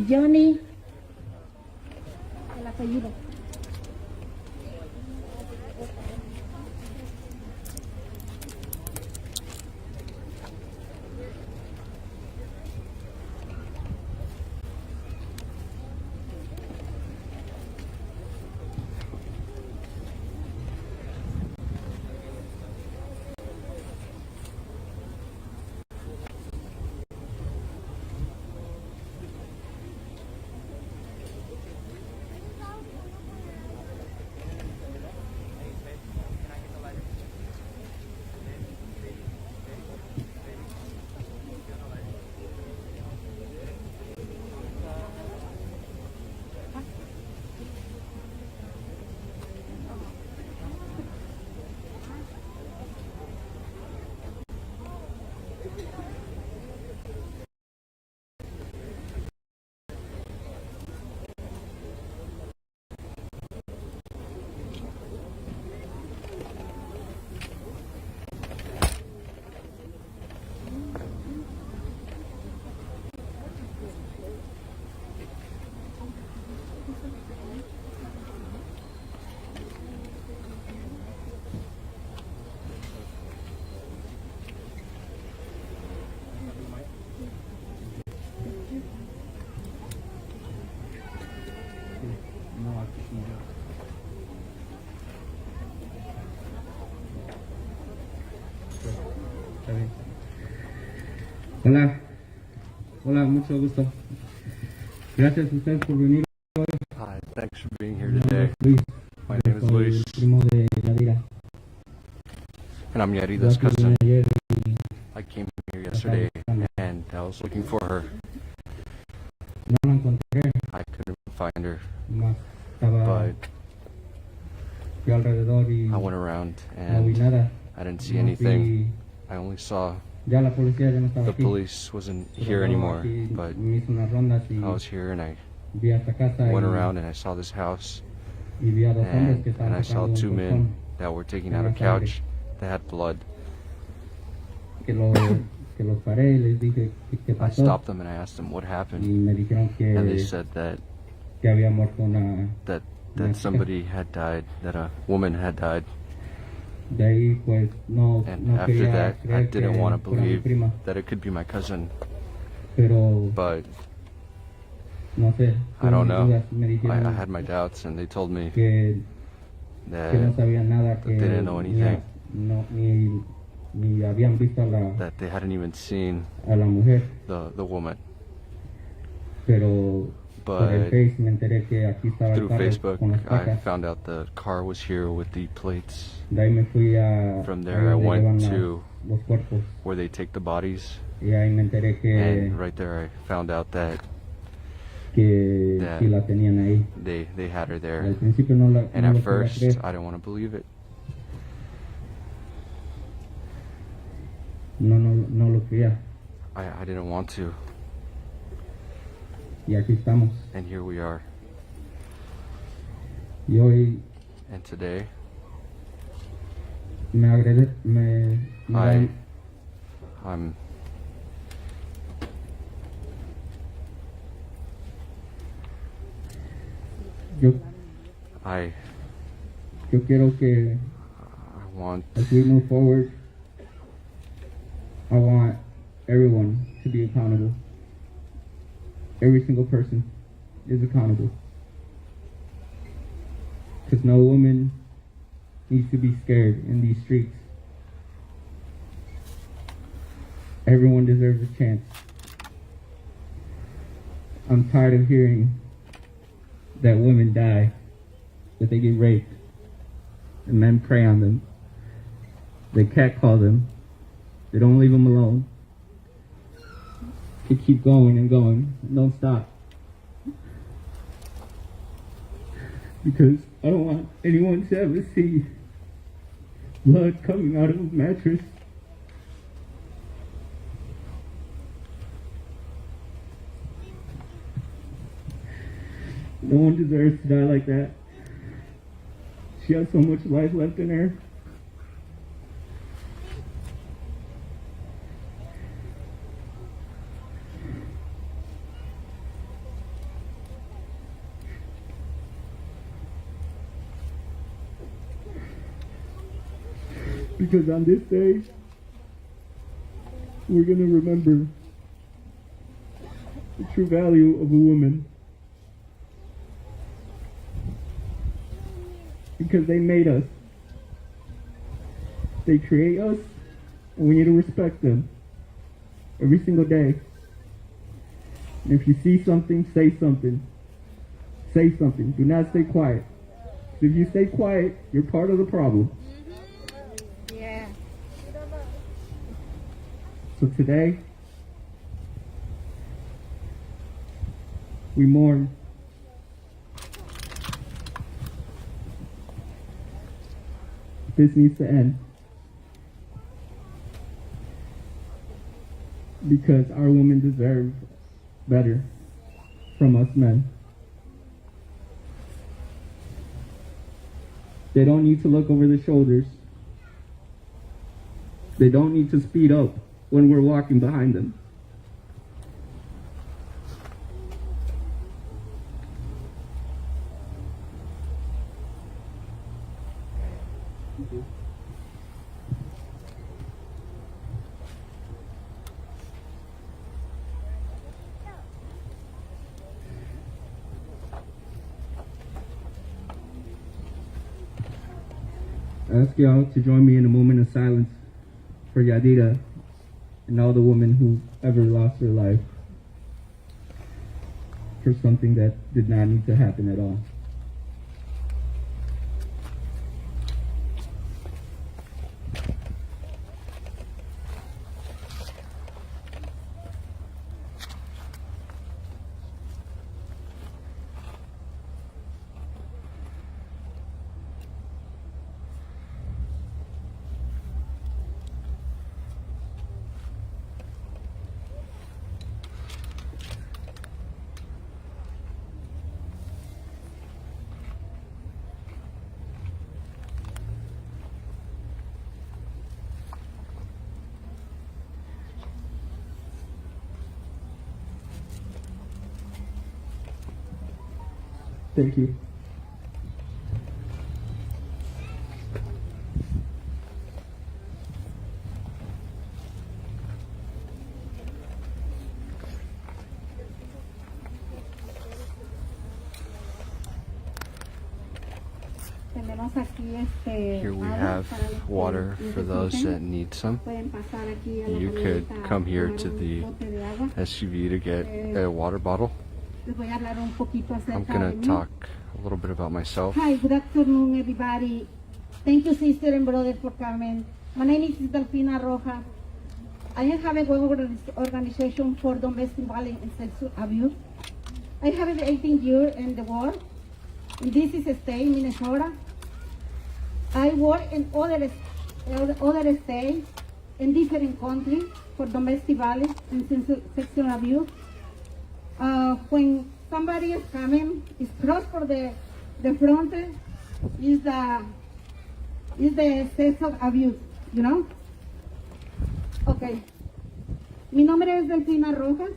Johnny, el apellido. Hola, hola, mucho gusto. Gracias a ustedes por venir hoy. Hi, thanks for being here today. Luis, My name is soy Luis, el primo de Yadira. and I'm Yarida's Yo aquí cousin. vine ayer y I came here yesterday, and I was looking for her. no la encontré, I couldn't find her, más estaba, but fui alrededor y I went around, no vi and nada. I didn't see No anything. I only saw Ya la policía ya no estaba the aquí. police wasn't Pero here yo anymore, aquí but me hice unas rondas y I was here, and I vi hasta casa went y, around, and I saw this house, y vi a dos hombres que and estaban I saw sacando two un men colchón that were taking out a couch that had blood. que los paré y les dije qué I pasó stopped them, and I asked them what y happened, me dijeron and they said that que había muerto una chica. somebody had died, that a woman had died. De ahí pues no And after quería that, I creer didn't que want to fuera mi believe prima, that it could be my cousin, pero but no sé, I don't mis know. dudas. Me dijeron I had my doubts, and they told me que no that sabían nada, que they didn't know anything, ni habían visto that they hadn't even seen a la mujer, the woman. pero por el But Face me enteré que aquí estaba el through carro Facebook, con las I placas. found out the car was here with the plates. De ahí me fui a From ahí there, I donde went llevan to los cuerpos where they take the bodies, y ahí me enteré and right there, I found out that que That- sí la tenían ahí. they had her Al there. principio no And lo at quería first, creer. I didn't want to believe it. No lo creía. I didn't want to, Y aquí estamos. and here we are. Y hoy And today, me agradezco, me I- da- I'm yo I quiero que want as we move forward, I want everyone to be accountable. Every single person is accountable. Because no woman needs to be scared in these streets. Everyone deserves a chance. I'm tired of hearing that women die, that they get raped, and men prey on them. They catcall them. They don't leave them alone. They keep going and going. Don't stop. Because I don't want anyone to ever see blood coming out of a mattress. No one deserves to die like that. She has so much life left in her. Because on this day, we're going to remember the true value of a woman. Because they made us. They create us, and we need to respect them every single day. And if you see something, say something. Say something. Do not stay quiet. If you stay quiet, you're part of the problem. Yeah. So today, we mourn. This needs to end. Because our women deserve better from us men. They don't need to look over the shoulders. They don't need to speed up when we're walking behind them. I ask y'all to join me in a moment of silence for Yadira and all the women who ever lost their life for something that did not need to happen at all. Thank you. Tenemos aquí Here we agua have para los que water for those necesiten. that need some. Pueden pasar aquí a la You could camioneta a come here tomar to un the bote de agua. SUV to get a water bottle. Les voy a hablar un poquito I'm acerca de going mí. to talk a little bit about myself. Hi, good afternoon, everybody. Thank you, sister and brother, for coming. My name is Delfina Roja. I have a web organization for domestic violence and sexual abuse. I have been 18 years in the world. In this is a state, Minnesota. I work in other states in different countries for domestic violence and sexual abuse. When somebody is coming, is cross for the front is the sexual abuse, you know? Okay. Mi nombre es Delfina Rojas.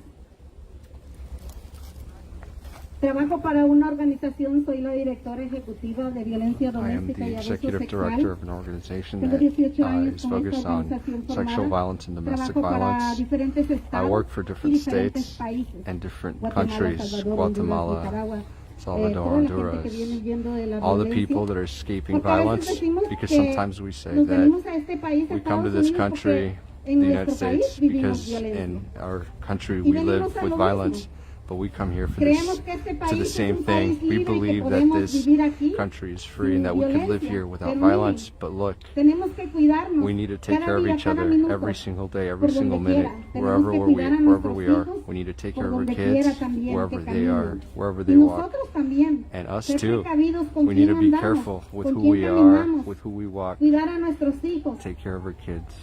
Trabajo para una organización, soy la directora ejecutiva de violencia I am doméstica the y abuso executive sexual. director of an organization Tengo that 18 años is con focused esta on organización formada. sexual violence and domestic Trabajo para violence. diferentes I estados work for y different diferentes states países. and different Guatemala, countries, Salvador, Guatemala, Honduras, Nicaragua. Salvador, Toda la gente que Honduras, viene huyendo de la all the violencia. people that are escaping Porque a veces violence, decimos because que sometimes we say nos that venimos a este país, a we come to Estados this Unidos, country, porque the en United nuestro país States, vivimos because violencia. in our country Y we venimos live a with lo violence, mismo. but we come here for Creemos this, que este to país the es same un thing. país We libre y que believe that podemos this vivir aquí country is free sin and that we could live violencia. here without Pero violence, miren, but look, tenemos que cuidarnos we need to take cada care of día, each cada other minuto, every single day, por every donde single minute, quiera. Tenemos wherever que we cuidar a wherever nuestros we are. hijos, We need to take por care of our donde kids, quiera también wherever que they are, caminen. wherever Y they walk. nosotros también, And us ser too. precavidos con We need to quién be andamos, careful with con who quién we are, caminamos, with who we walk, cuidar a nuestros hijos, take care of our kids.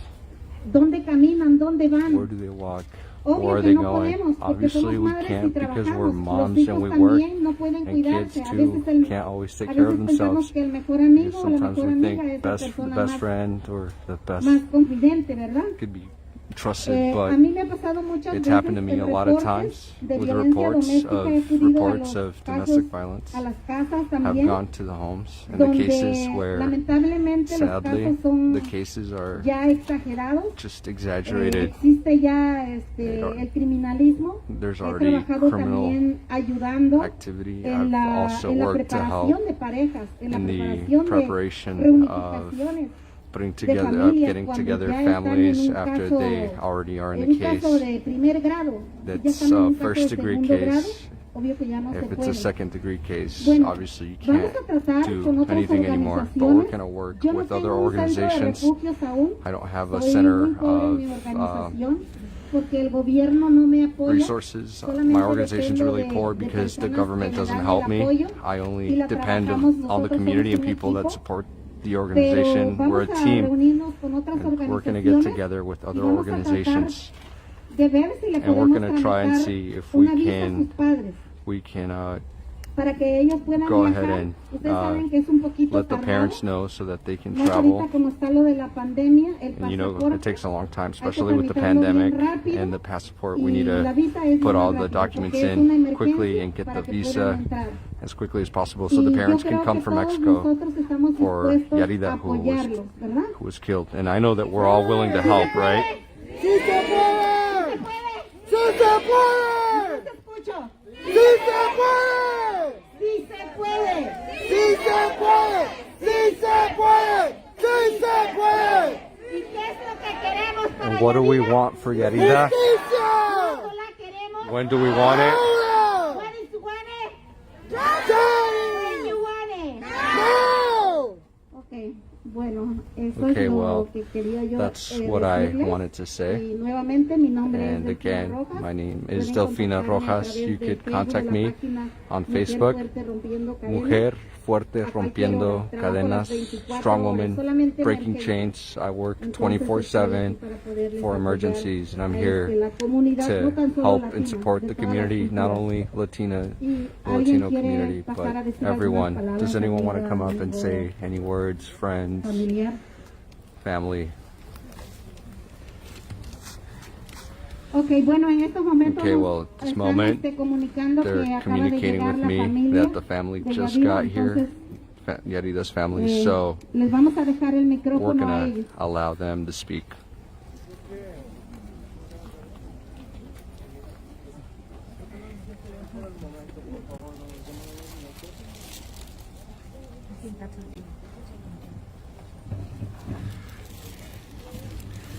dónde caminan, dónde van. Where do they walk? Obvio Where are que they no going? podemos, porque Obviously somos we madres y can't because we're trabajamos. Los moms hijos and we work, también no pueden and cuidarse. kids A too veces can't always take a care of veces pensamos themselves. que el mejor Because amigo o la sometimes mejor we amiga think es la the persona best más, friend or the best más confidente, ¿verdad? could be trusted, A but mí me ha pasado muchas it's veces happened to me en a lot of reportes times de with violencia reports doméstica. He acudido a los of casos, domestic violence. a las casas Have también, gone to the homes and the donde cases where lamentablemente los sadly casos son the cases are ya exagerados. just exaggerated. Existe ya are- el criminalismo. There's He already trabajado criminal también ayudando activity. en I've la, also en la worked to preparación help de parejas, en la in the preparación de preparation of reunificaciones putting de together, familias getting cuando together ya están families en un after caso, they already are in en a un caso case de primer grado, ya that's están en a un caso de first degree segundo grado, case. obvio que ya no se If it's puede. a second degree case, Bueno, obviously you vamos can't a tratar con do otras anything anymore, but we're organizaciones. going to work Yo no with other tengo un centro de organizations. refugios aún. I don't have a Soy center muy pobre en mi of organización porque el gobierno no me apoya. resources. Solamente My organization's dependo really de- poor de because the personas government que me doesn't dan help el me. apoyo I y only la depend trabajamos. on the Nosotros community somos and un people that equipo, support the pero organization. We're vamos a a team, reunirnos con otras and we're going to get organizaciones together with y other vamos a tratar organizations, de ver si le and we're podemos going to try and tramitar see if we una visa a can sus padres para que ellos puedan go viajar. ahead and Ustedes saben que es un poquito let the tardado. parents know so that they can Más travel. ahorita como está lo de la pandemia, el And you know, it pasaporte, takes a long time, hay que especially with the tramitarlo bien pandemic rápido, and the passport. y We need la to visa es put lo más all the rápido, documents porque es una in emergencia quickly and get the para que puedan visa entrar. as quickly as possible so the Y yo parents creo can come que from todos Mexico nosotros estamos for dispuestos a Yarida, apoyarlos, ¿verdad? who was killed. And I know that we're all willing to help, right? ¡Sí se puede! ¡Sí se puede! ¡Sí se puede! ¡No te escucho! ¡Sí se puede! ¡Sí se puede! ¡Sí se puede! ¡Sí se puede! ¡Sí se puede! ¿Y qué es lo que queremos para And what do we Yarida? want for Yarida? ¿Cuándo la queremos? When do we want it? When is you want it? When you want it? Okay, bueno, eso Okay, es lo well, que quería yo that's what I decirles. wanted to say. Y nuevamente mi nombre And es Delfina again, Rojas. my name is Pueden Delfina contactarme a Rojas. través You de could Facebook, contact la me página on Mujer Facebook. Fuerte Rompiendo Cadenas. Mujer Fuerte A cualquier Rompiendo hora. Trabajo Cadenas, las 24 strong horas, woman, solamente breaking emergencias. chains. I work Entonces, 24/7 estoy aquí para poderles for apoyar emergencies, and I'm a here la comunidad, no to tan solo help latina, and support de the todas las community, not culturas. only Latina, Y the alguien Latino quiere community, pasar but a decir algunas everyone. palabras, Does anyone want to amiga, come up and amigo, say any words, friends, familiar. family? Ok, bueno, en estos momentos Okay, well, at this están moment, comunicando que They're acaba de communicating llegar with la me familia that the family de just Yarida, got here, entonces, Yarida's family, so les vamos a dejar el we're micrófono a gonna ellos. allow them to speak.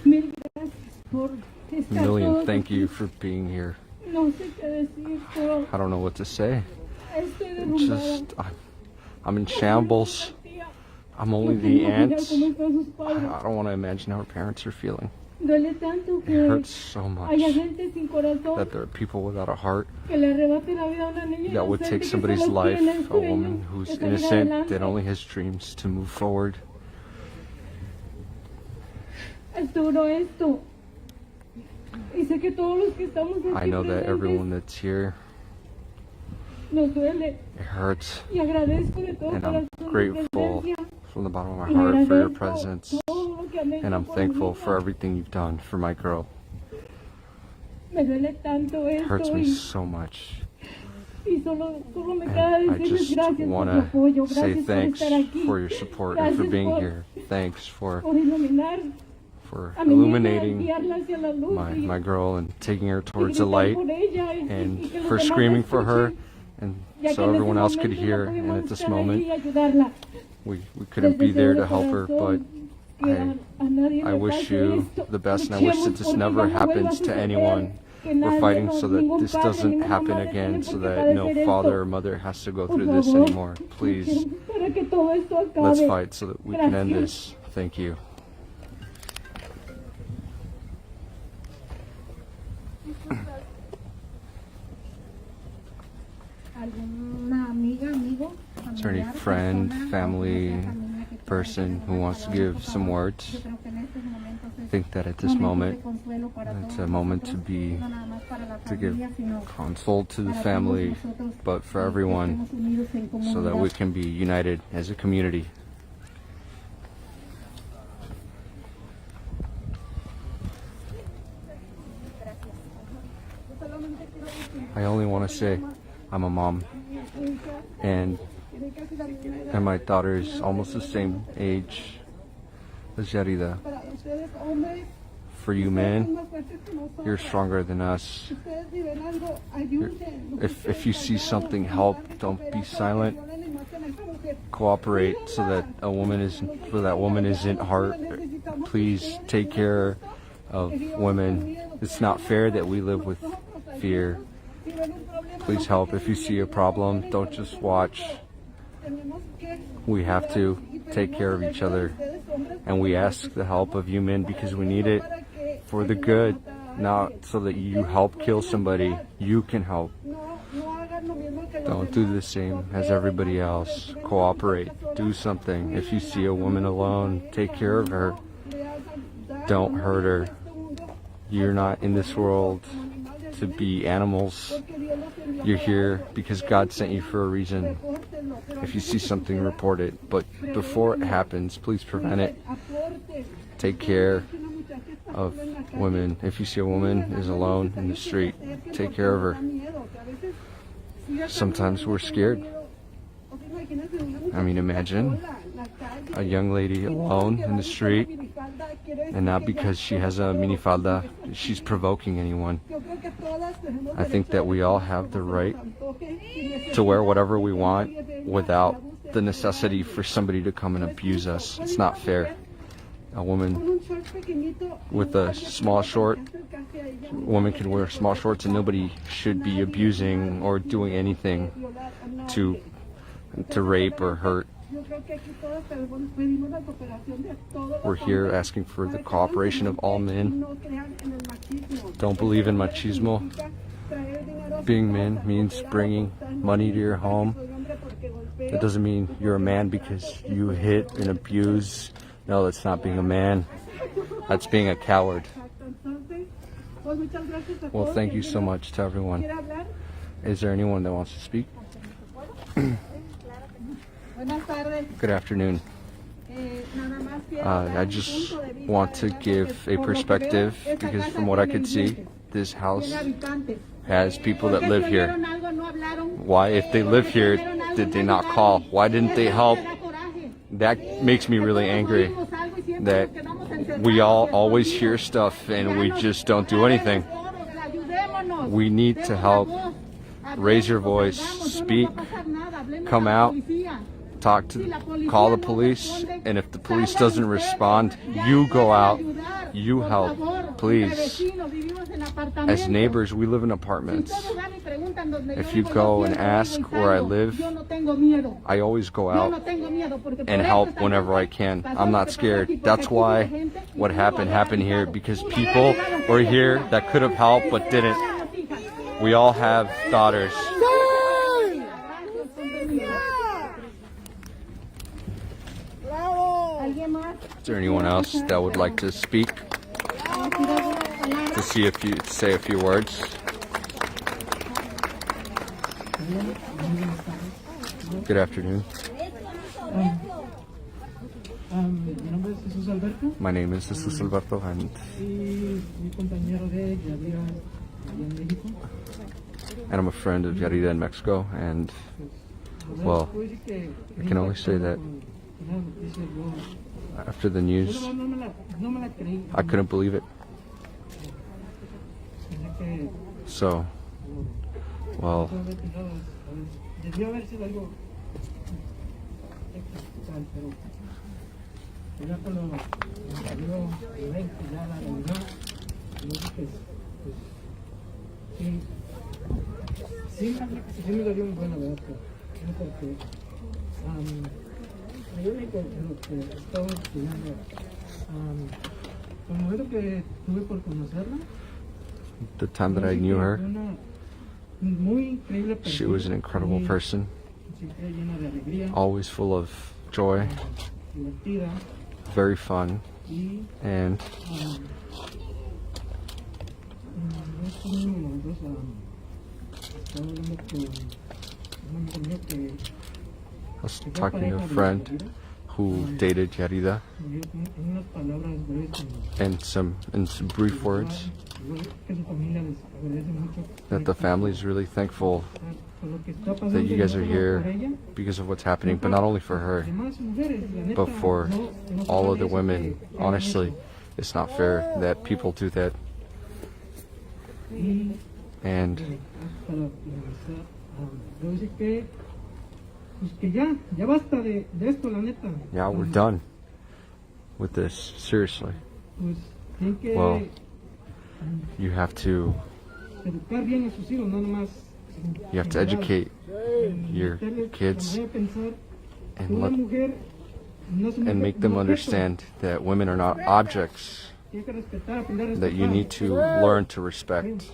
Mil gracias por estar Million, todos thank aquí. you for being here. No sé qué decir, pero I don't know what to say. estoy derrumbada. Just, I'm in shambles. I'm only No the puedo imaginar aunt. cómo están sus I padres. don't want to imagine how her parents are feeling. Duele tanto It que hurts so much haya gente sin corazón that there are people without a heart que le arrebate la vida a una niña that would inocente take que somebody's solo life, tiene el a sueño woman who's de salir innocent, adelante. that only has dreams to move forward. Es duro esto. Y sé que todos los que estamos aquí I know that presentes everyone that's here, nos duele. it hurts, Y agradezco de todo and I'm corazón tu grateful presencia. from the bottom of my Y heart for your agradezco presence, todo lo que han hecho and I'm por mi thankful hija. for everything you've done for my girl. Me duele tanto It esto hurts me so much. y solo me queda And I decirles just gracias por want tu apoyo, to say gracias por thanks estar aquí, for your support and for gracias being por- here. Thanks for iluminar a mi niña, illuminating guiarla hacia la luz y- my girl and taking her y towards the gritar light, por ella y and que los for demás screaming la for her, escuchen, and ya que so en ese everyone else could momento no hear. And pudimos at this estar ahí moment, y ayudarla. we couldn't be Les there deseo to de help her, but corazón que a nadie I le wish pase you esto. the best, and I wish that this Luchemos never porque ya no vuelva a happens to suceder, anyone. que We're nadie, fighting no- so that ningún this padre, doesn't ninguna happen madre again, tiene so por qué that no padecer father esto. or mother has to go Por through this favor, anymore. Please, luchemos para que todo esto acabe. let's fight so that we can end Gracias. this. Thank you. ¿Alguna amiga, amigo, Is there any familiar, friend, persona, family, otra familia que quiera person decir who algunas wants to palabras, give por some favor? words? Yo creo que en estos momentos I es think that at this momentos moment, de consuelo para it's todos a moment to nosotros, be no nada más para la to give familia, sino console to the para todos family, nosotros, but for que everyone, estemos unidos en so that comunidad. we can be united as a community. I only want to say I'm a mom, and my daughter is almost the same age as Yarida. For you men, you're stronger than us. If you see something, help. Don't be silent. Cooperate so that a woman isn't hurt. Please take care of women. It's not fair that we live with fear. Please help. If you see a problem, don't just watch. We have to take care of each other, and we ask the help of you men because we need it for the good, not so that you help kill somebody. You can help. Don't do the same as everybody else. Cooperate. Do something. If you see a woman alone, take care of her. Don't hurt her. You're not in this world to be animals. You're here because God sent you for a reason. If you see something, report it. But before it happens, please prevent it. Take care of women. If you see a woman is alone in the street, take care of her. Sometimes we're scared. I mean, imagine a young lady alone in the street, and not because she has a minifalda, she's provoking anyone. I think that we all have the right to wear whatever we want without the necessity for somebody to come and abuse us. It's not fair. A woman with a small short, woman can wear small shorts, and nobody should be abusing or doing anything to rape or hurt. We're here asking for the cooperation of all men. Don't believe in machismo. Being men means bringing money to your home. That doesn't mean you're a man because you hit and abuse. No, that's not being a man. That's being a coward. Well, thank you so much to everyone. Is there anyone that wants to speak? Good afternoon. I just want to give a perspective because from what I could see, this house has people that live here. Why, if they live here, did they not call? Why didn't they help? That makes me really angry that we all always hear stuff and we just don't do anything. We need to help. Raise your voice, speak, come out, call the police, and if the police doesn't respond, you go out, you help, please. As neighbors, we live in apartments. If you go and ask where I live, I always go out and help whenever I can. I'm not scared. That's why what happened here, because people were here that could have helped but didn't. We all have daughters. Is there anyone else that would like to speak? To say a few words? Good afternoon. My name is Jesus Alberto, and I'm a friend of Yarida in Mexico, and well, I can only say that after the news, I couldn't believe it. So, well, the time that I knew her, she was an incredible person, always full of joy, very fun, and I was talking to a friend who who dated Yarida en unas palabras breves, in some brief words que su familia les agradece mucho that the family is really thankful por lo que está pasando, that you guys no are solo here por ella, because of what's happening, but not only for her, demás mujeres, la neta, but for no se all vale of the eso women. que hagan Honestly, eso. it's not fair that people do that. Y And para finalizar, debo decir que pues que ya basta de esto, la neta. yeah, we're done with this. Seriously. Pues tienen que Well, you have to educar bien a sus hijos, no nomás you have to educate your meterles kids a pensar que and una let mujer no es un and make them objeto, understand that women are not objects tiene que respetar, aprender a that you respetar. need to learn to respect.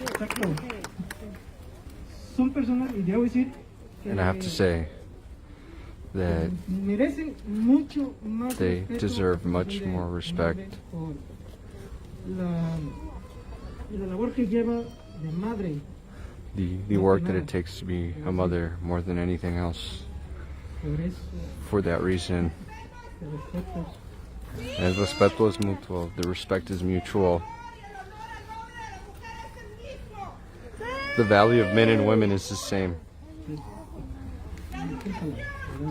Exacto. Son personas, y debo decir que And I have to say that merecen mucho más they respeto deserve por much de more madre, respect. por la labor que lleva de madre. the work that it takes to be a mother more than anything else. Por eso, For that reason, el respeto el respeto es mutuo. The respect is mutual. The value of men and women is the same.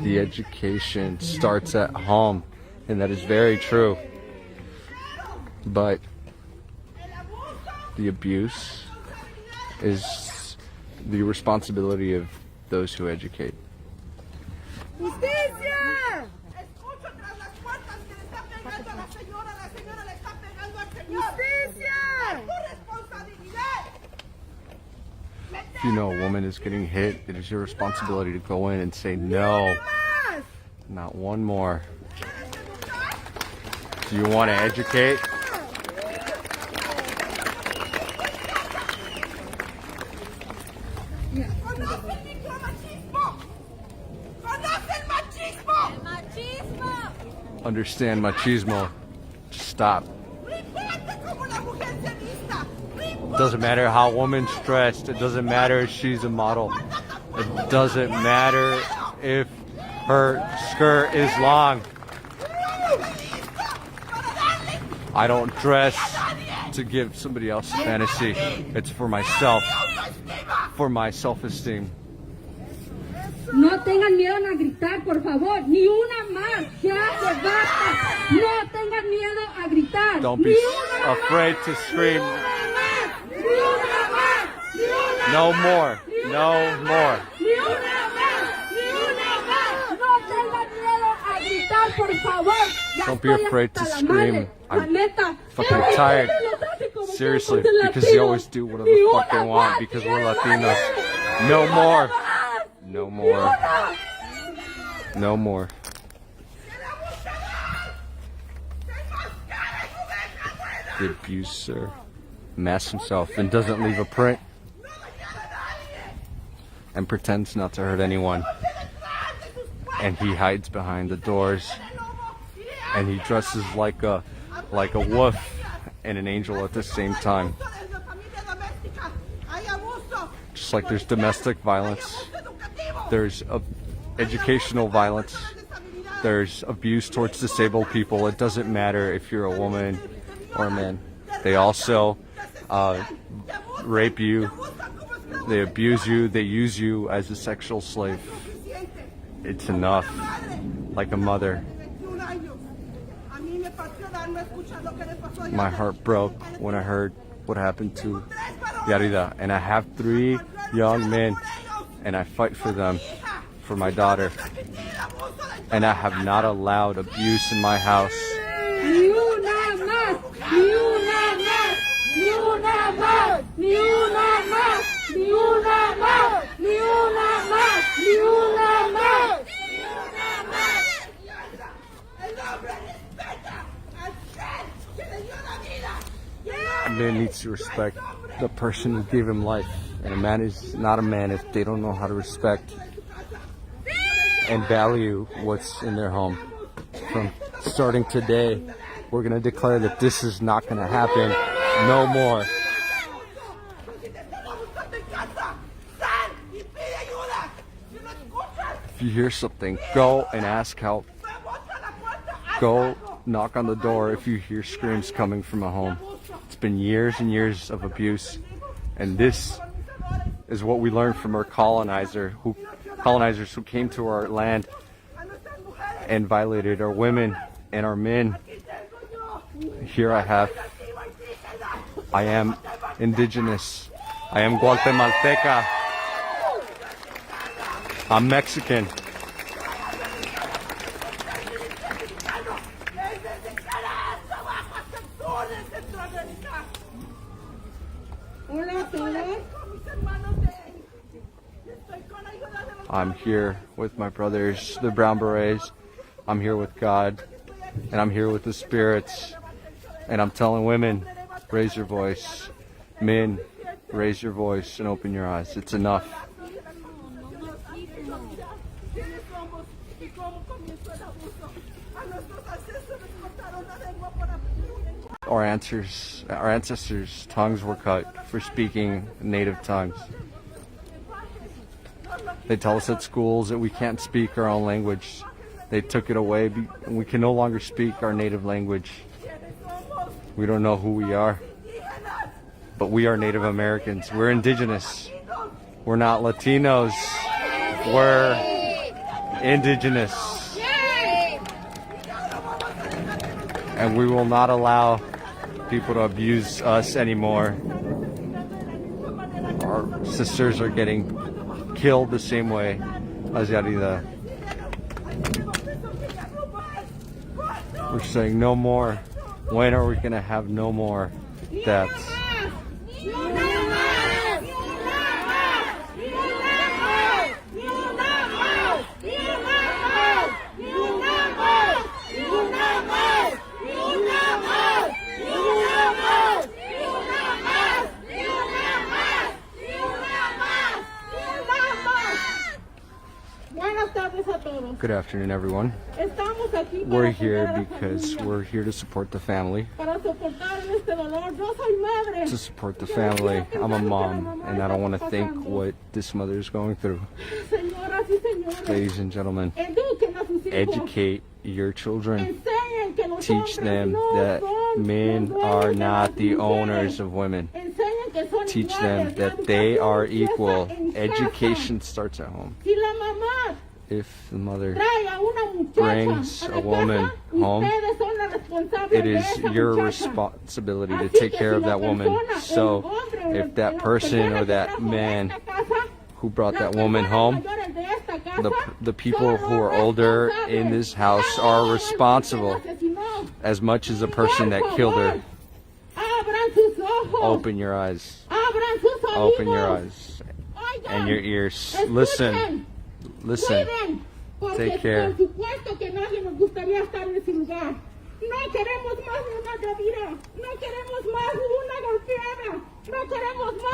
The education starts at home, and that is very true. But the abuse is the responsibility of those who educate. ¡Justicia! Escucho tras las puertas que le está pegando a la señora le está pegando al señor. ¡Justicia! ¡Es tu responsabilidad! If you know a woman is getting hit, it is your responsibility to go in and say no, ¡Más! not one more. Do you want to educate? ¡Conoce el micromachismo! ¡Conoce el machismo! ¡El machismo! Understand machismo. Just stop. ¡Rifate como la mujer se vista! It doesn't matter how a woman's dressed. It doesn't matter if she's a model. It doesn't matter if her skirt is long. I don't dress to give somebody else a fantasy. It's for myself, for my self-esteem. No tengan miedo a gritar, por favor. Ni una más. Ya se basta. No tengan miedo a gritar. Don't be afraid to scream. Ni una más. Ni una No more. No more. Ni una más. Ni una más. No tengan miedo a gritar, por favor. Ya Don't be estoy afraid to hasta la scream. madre. La I'm neta. fucking Ya tired. los hace como Seriously, somos because they latinos. always do whatever Ni the fuck una they want más. because Ni we're una Latinos. más. No more. Ni No more. una. No more. The abuser masks himself and doesn't leave a print and pretends not to hurt anyone. And he hides behind the doors and he dresses like a wolf and an angel at the same time. Just like there's domestic violence, there's educational violence, there's abuse towards disabled people. It doesn't matter if you're a woman or a man. They also rape you, they abuse you, they use you as a sexual slave. It's enough. Like a mother. My heart broke when I heard what happened to Yarida. And I have 3 young men and I fight for them, for my daughter. And I have not allowed abuse in my house. Ni una más, ni una más, ni una más, ni una más, ni una más, ni una más, ni una más. A man needs to respect the person who gave him life. And a man is not a man if they don't know how to respect and value what's in their home. From starting today, we're going to declare that this is not going to happen no more. Si te están abusando en casa, sal y pide ayuda. Si no escuchas, If you hear something, go and ask help. rebota la puerta. Go knock on the door if you hear screams coming from a home. It's been years and years of abuse, and this is what we learned from our colonizers who came to our land and violated our women and our men. Here I am indigenous. I am Guatemalteca. I'm Mexican. I'm here with my brothers, the Brown Berets. I'm here with God, and I'm here with the spirits. And I'm telling women, raise your voice. Men, raise your voice and open your eyes. It's enough. Our ancestors' tongues were cut for speaking native tongues. They tell us at schools that we can't speak our own language. They took it away, and we can no longer speak our native language. We don't know who we are, but we are Native Americans. We're indigenous. We're not Latinos. We're indigenous. And we will not allow people to abuse us anymore. Our sisters are getting killed the same way as Yarida. We're saying no more. When are we gonna have no more deaths? Good afternoon, everyone. We're here because we're here to support the family. To support the family. I'm a mom, and I don't want to think what this mother is going through. Ladies and gentlemen, educate your children. Teach them that men are not the owners of women. Teach them that they are equal. Education starts at home. If the mother brings a woman home, it is your responsibility to take care of that woman. So if that person or that man who brought that woman home, the people who are older in this house are responsible as much as the person that killed her. Open your eyes. Open your eyes and your ears. Listen. Listen. Take care. We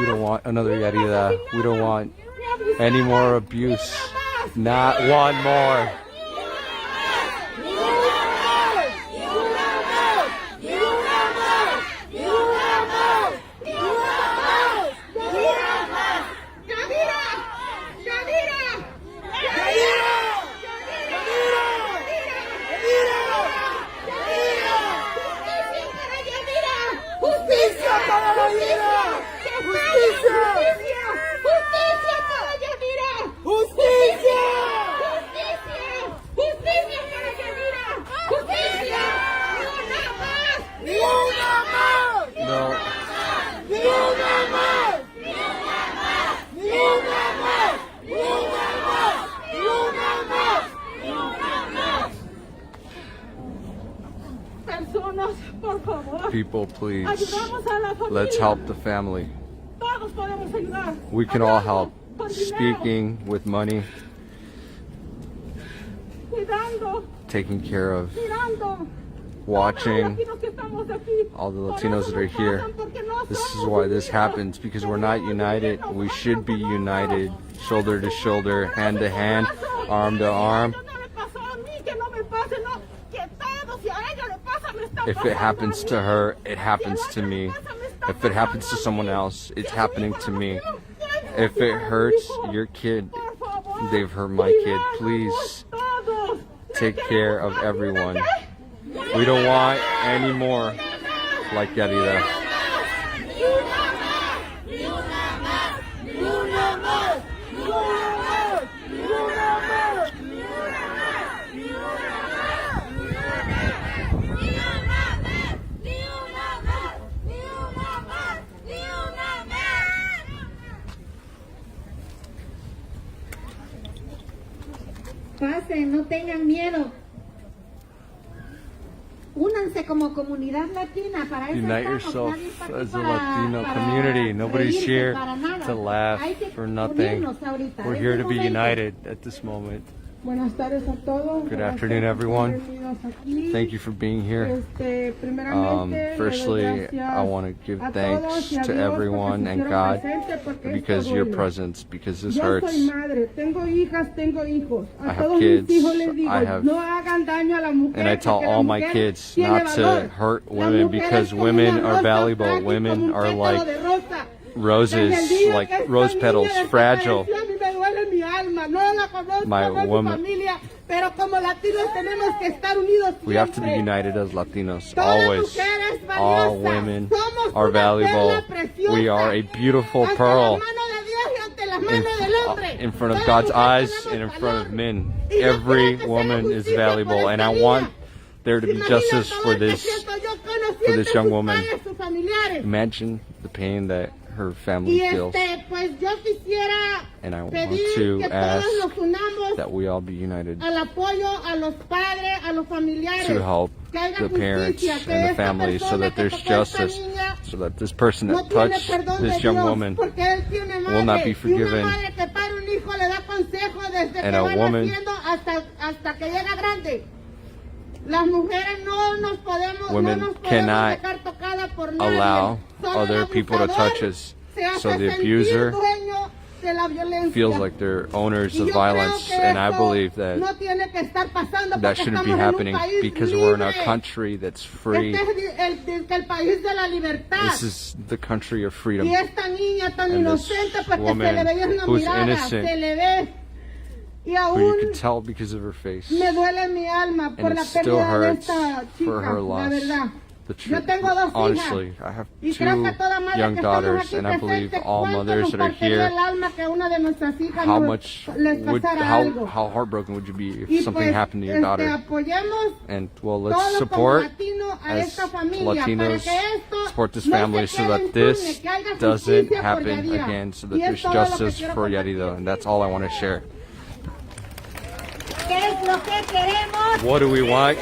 don't want another Yarida. We don't want any more abuse. Not one more. People, please, let's help the family. We can all help. Speaking, with money, taking care of, watching all the Latinos that are here. This is why this happens, because we're not united. We should be united, shoulder to shoulder, hand to hand, arm to arm. If it happens to her, it happens to me. If it happens to someone else, it's happening to me. If it hurts your kid, they've hurt my kid. Please take care of everyone. We don't want any more like Yarida. Pasen, no tengan miedo. Únanse como comunidad latina para eso Unite estamos. yourself Nadie está aquí as a para- Latino para community. Nobody's reírse, here para nada. to laugh Hay que for nothing. unirnos ahorita, We're en here este to be momento. united at this moment. Buenas tardes a todos. Good Gracias afternoon, por everyone. estar reunidos aquí. Thank you for being here. Primeramente, Firstly, le doy gracias I want to give a thanks todos y a to Dios everyone porque se and hicieron God presentes porque because esto your duele. presence, because this Yo hurts. soy madre, tengo hijas, tengo hijos. I A have todos kids, mis hijos les digo, I have- no hagan daño a la mujer. And I tell porque la all my mujer kids tiene not to valor. hurt La women mujer because es como women una are rosa valuable. frágil, como Women un are pétalo like de rosa. roses, Desde el día like que esta rose niña petals, fragile. desapareció, a mí me duele mi alma. No la conozco, My no es mi woman- familia, pero como latinos tenemos que estar unidos We have to be siempre. united as Latinos, Toda always. mujer es valiosa. All women Somos are una valuable. perla preciosa. We are a beautiful Ante pearl la mano de Dios y ante la in, mano del hombre. in front of Toda God's mujer eyes tenemos and in front of valor. men. Y yo Every quiero que se haga woman is justicia valuable, por and esta I want niña. there to be Imagina justice todo for el que this siento yo conociendo this young sus woman. padres, sus familiares. Imagine the pain that her family Y feels, pues yo quisiera and I want pedir to que todos ask nos unamos that we all be united al apoyo a los padres, a los familiares. to help Que haya the parents justicia, que and the esta families so persona that que there's tocó a esta justice, niña so that this person no that tiene touched perdón de this young Dios, woman porque él tiene will not madre, be y forgiven. una madre que para un hijo le da consejo desde And que a va woman- naciendo hasta que llega grande. Las mujeres no nos podemos, Women no nos podemos cannot dejar tocadas por nadie. allow Solo other el people to abusador touch us, se hace so the sentir abuser dueño de la violencia. feels like they're owners Y of yo creo violence, que and I eso believe that no tiene que estar pasando that porque shouldn't be estamos en un happening país because we're in a libre. country that's free. Este es el país de la libertad. This is the country of freedom. Y esta niña tan And this inocente porque se woman le veía una who's mirada, innocent, se le ve. Y But you aún can tell because of her face. me duele mi alma por And la it still pérdida de hurts esta for chica, her la loss. verdad. The Yo truth, tengo dos honestly, hijas. I have Y two creo que toda madre young que estamos daughters, aquí and I believe presentes, all cuánto mothers nos that are partiría el here. alma que una de nuestras hijas How no much les would pasara algo. how heartbroken would you be if Y something pues, happened to your daughter? apoyemos And well, let's todos como support latino a as esta familia Latinos, para que esto support this no se family so quede that impune, this que haya doesn't justicia por happen Yadira. again, so that Y es there's todo lo que justice quiero for compartir. Yarida, and that's all I want to share. ¿Qué es lo que queremos? What do we want?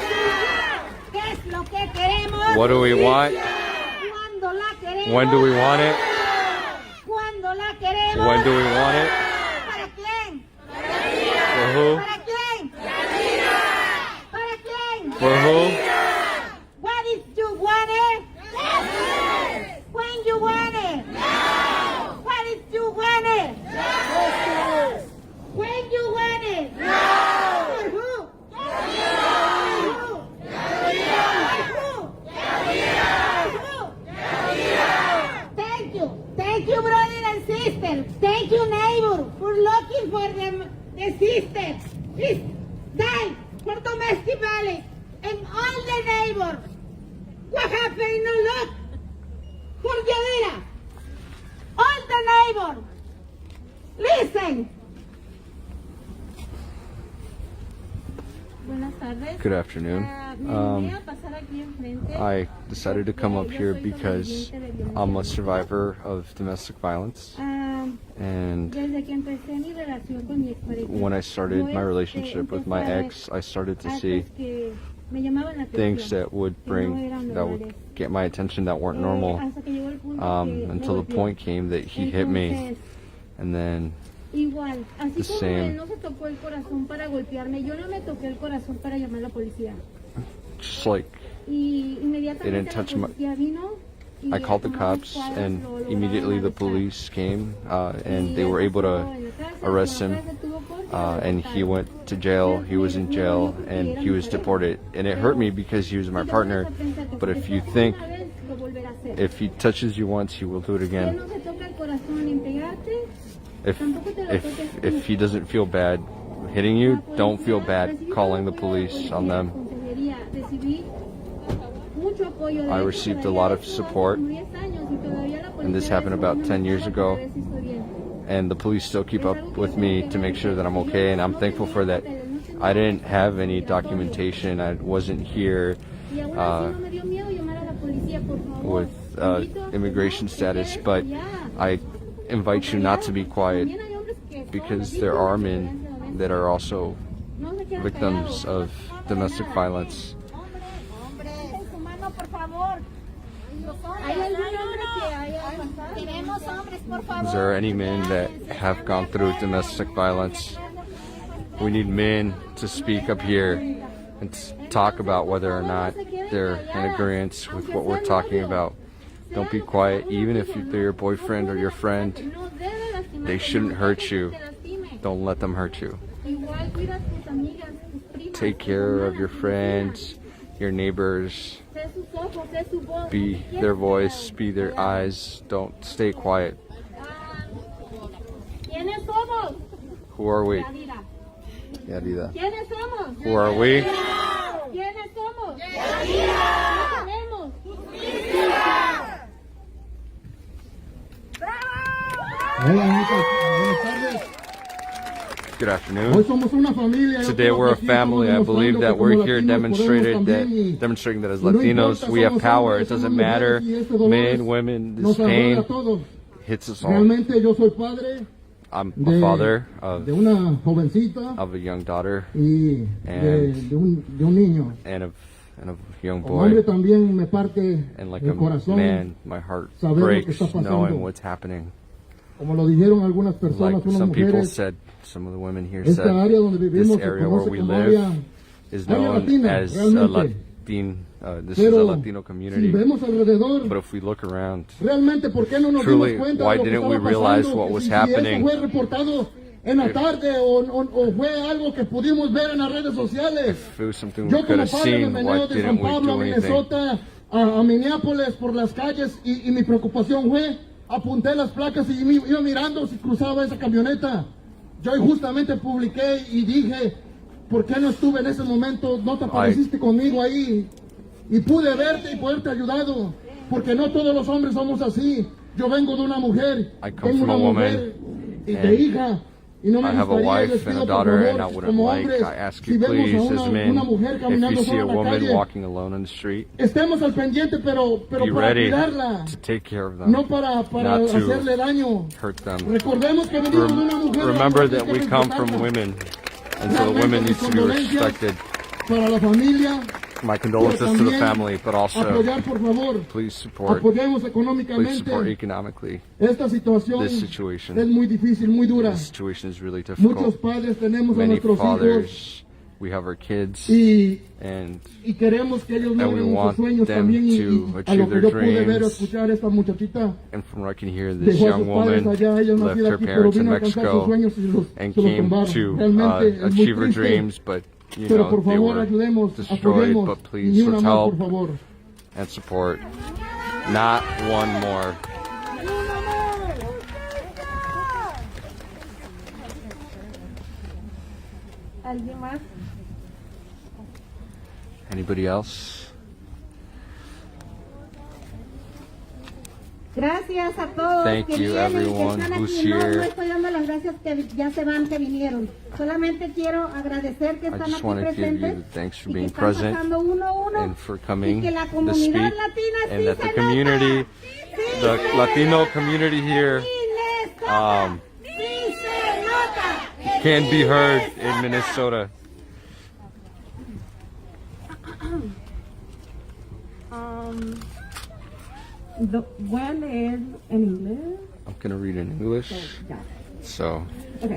¿Qué es lo que queremos? What do we want? ¿Cuándo la queremos? When do we want it? ¿Cuándo la queremos? When do we want it? ¿Para quién? For who? ¿Para quién? ¿Para quién? For who? What is you want it? When you want it? What is you want it? When you want it? For who? For who? Thank you, brother and sister. Thank you, neighbor, for looking for the sisters. Please, die for domestic violence and all the neighbors. What happened? No look for Yadira. All the neighbors. Listen. Buenas tardes. Good afternoon. Me venía a pasar aquí enfrente. I decided to come up here because I'm a survivor of domestic violence, and Desde que empecé mi relación con mi expareja, when I started my relationship with my ex, I started to see actos que me llamaban la things atención, that would que no eran normales. would get my attention that weren't normal, Hasta que llegó el punto que me until the golpeó. point came that he hit me, Entonces, and then igual, así the como same. él no se tocó el corazón para golpearme, yo no me toqué el corazón para llamar a la policía. just like Y It inmediatamente didn't la touch my- policía vino. Y I called the como dos cops, cuadras and lo lograron immediately the arrestar. police came, and Y they él were able estuvo to en la cárcel, arrest en la him, cárcel tuvo corte, and he went to jail. He was in jail, and he was deported. And it hurt me because he was my partner, But if you think, Una vez, lo volverá a hacer. if he touches you once, he will do it Que again. no se toca el corazón en pegarte. If he doesn't feel bad hitting you, don't feel bad calling the police on them. I received a lot of support, and this happened about 10 years ago, and the police still keep up with me to make sure that I'm okay, and I'm thankful for that. I didn't have any documentation. I wasn't here with immigration status, but I invite you not to be quiet, because there are men that are also victims of domestic violence. Is there any men that have gone through domestic violence? We need men to speak up here and talk about whether or not they're in agreement with what we're talking about. Don't be quiet, even if they're your boyfriend or your friend. They shouldn't hurt you. Don't let them hurt you. Take care of your friends, your neighbors. Be their voice, be their eyes. Don't stay quiet. Who are we? Yadida. Who are we? Good afternoon. Today we're a family. I believe that we're here demonstrating that as Latinos we have power. It doesn't matter, men, women, this pain hits us all. I'm a father of a young daughter and of a young boy. And like a man, my heart breaks knowing what's happening. Like some people said, some of the women here said, this area where we live is known as a this is a Latino community. But if we look around, truly, why didn't we realize what was happening? If it was something we could have seen, why didn't we do anything? A Minneapolis por las calles y mi preocupación fue apunté las placas y iba mirando si cruzaba esa camioneta. Yo justamente publiqué y dije, ¿por qué no estuve en ese momento? No te apareciste conmigo ahí. Y pude verte y poderte ayudado. Porque no todos los hombres somos así. Yo vengo de una mujer. Tengo una mujer y de hija. Y no me gustaría, les pido por favor, como hombres, si vemos a una mujer caminando sola en la calle, estemos al pendiente, pero para cuidarla, no para hacerle daño. Recordemos que venimos de una mujer. Remember that we come from women, and so the women need to be respected. Para la familia. My condolences to the family, but also please support economically. This situation is really difficult. Many fathers, we have our kids, and we want them to achieve their dreams. And from what I can hear, this young woman left her parents in Mexico and came to achieve her dreams, but you know, they were destroyed. But please, let's help and support. Not one more. Anybody else? Gracias a todos. Thank you, everyone who's here. No estoy dando las gracias que ya se van, que vinieron. Solamente quiero agradecer que están aquí presentes y que están pasando uno a uno and for coming y que la to comunidad speak, latina and sí that se the community, the Latino community here, can be heard in Minnesota. The one is in English. I'm gonna read in English. So. Okay.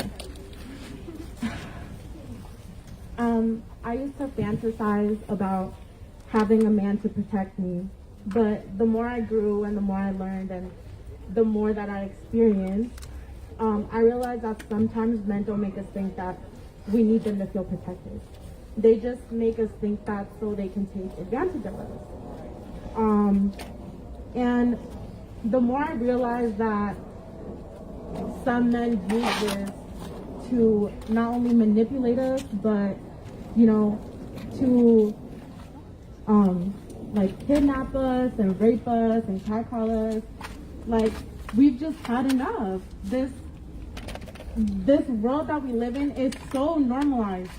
I used to fantasize about having a man to protect me, but the more I grew and the more I learned and the more that I experienced, I realized that sometimes men don't make us think that we need them to feel protected. They just make us think that so they can take advantage of us. And the more I realize that some men use this to not only manipulate us, but, you know, to like kidnap us and rape us and catcall us. Like, we've just had enough. This world that we live in is so normalized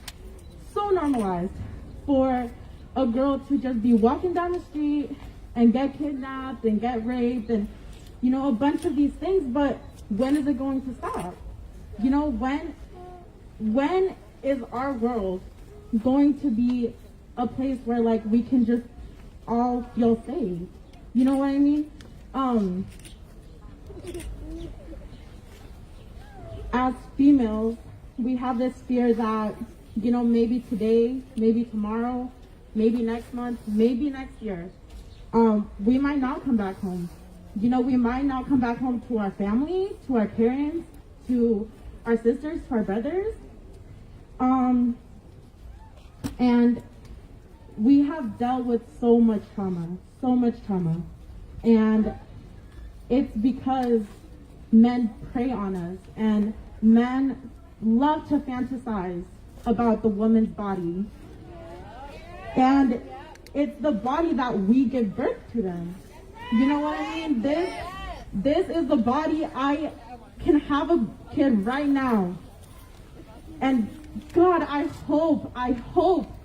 for a girl to just be walking down the street and get kidnapped and get raped and, you know, a bunch of these things. But when is it going to stop? You know, when is our world going to be a place where, like, we can just all feel safe? You know what I mean? As females, we have this fear that, you know, maybe today, maybe tomorrow, maybe next month, maybe next year, we might not come back home. You know, we might not come back home to our family, to our parents, to our sisters, to our brothers. And we have dealt with so much trauma. And it's because men prey on us, and men love to fantasize about the woman's body. And it's the body that we give birth to them. You know what I mean? This is the body. I can have a kid right now. And God, I hope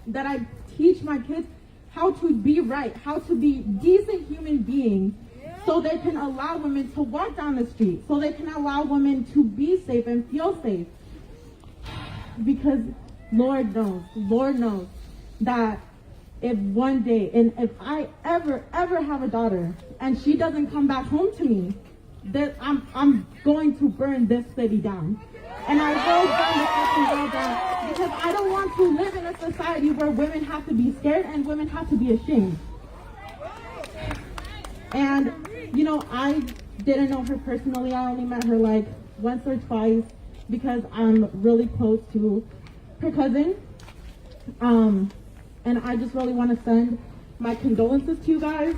that I teach my kids how to be right, how to be decent human beings, so they can allow women to walk down the street, so they can allow women to be safe and feel safe. Because Lord knows that if one day, and if I ever have a daughter and she doesn't come back home to me, that I'm going to burn this city down. And I will burn the fucking world down, because I don't want to live in a society where women have to be scared and women have to be ashamed. And, you know, I didn't know her personally. I only met her like once or twice because I'm really close to her cousin. And I just really want to send my condolences to you guys.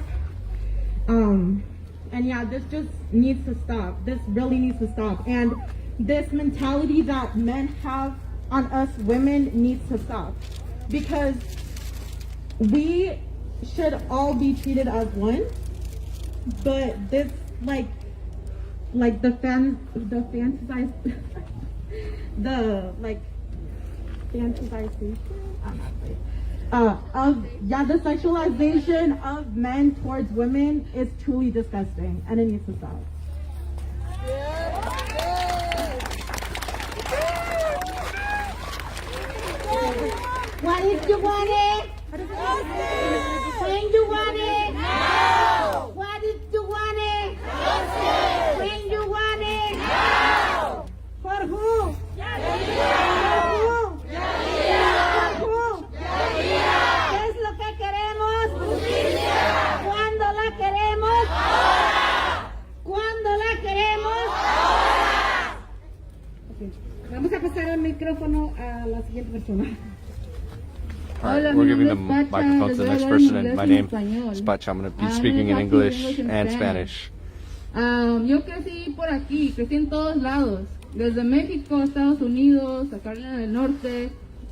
And yeah, this just needs to stop. This really needs to stop. And this mentality that men have on us women needs to stop. Because we should all be treated as one. But this, like the fantasization, the sexualization of men towards women is truly disgusting, and it needs to stop. What if you want it? When you want it? No. What if you want it? When you want it? No. For who? For who? For who? ¿Qué es lo que queremos? Justicia. ¿Cuándo la queremos? Ahora. ¿Cuándo la queremos? Ahora. Okay. Vamos a pasar el micrófono a la siguiente persona. All right, we're giving the microphone to the next person, and my name is Patch. I'm going to be speaking in English and Spanish. Yo crecí por aquí, crecí en todos lados, desde México, Estados Unidos, a Carolina del Norte,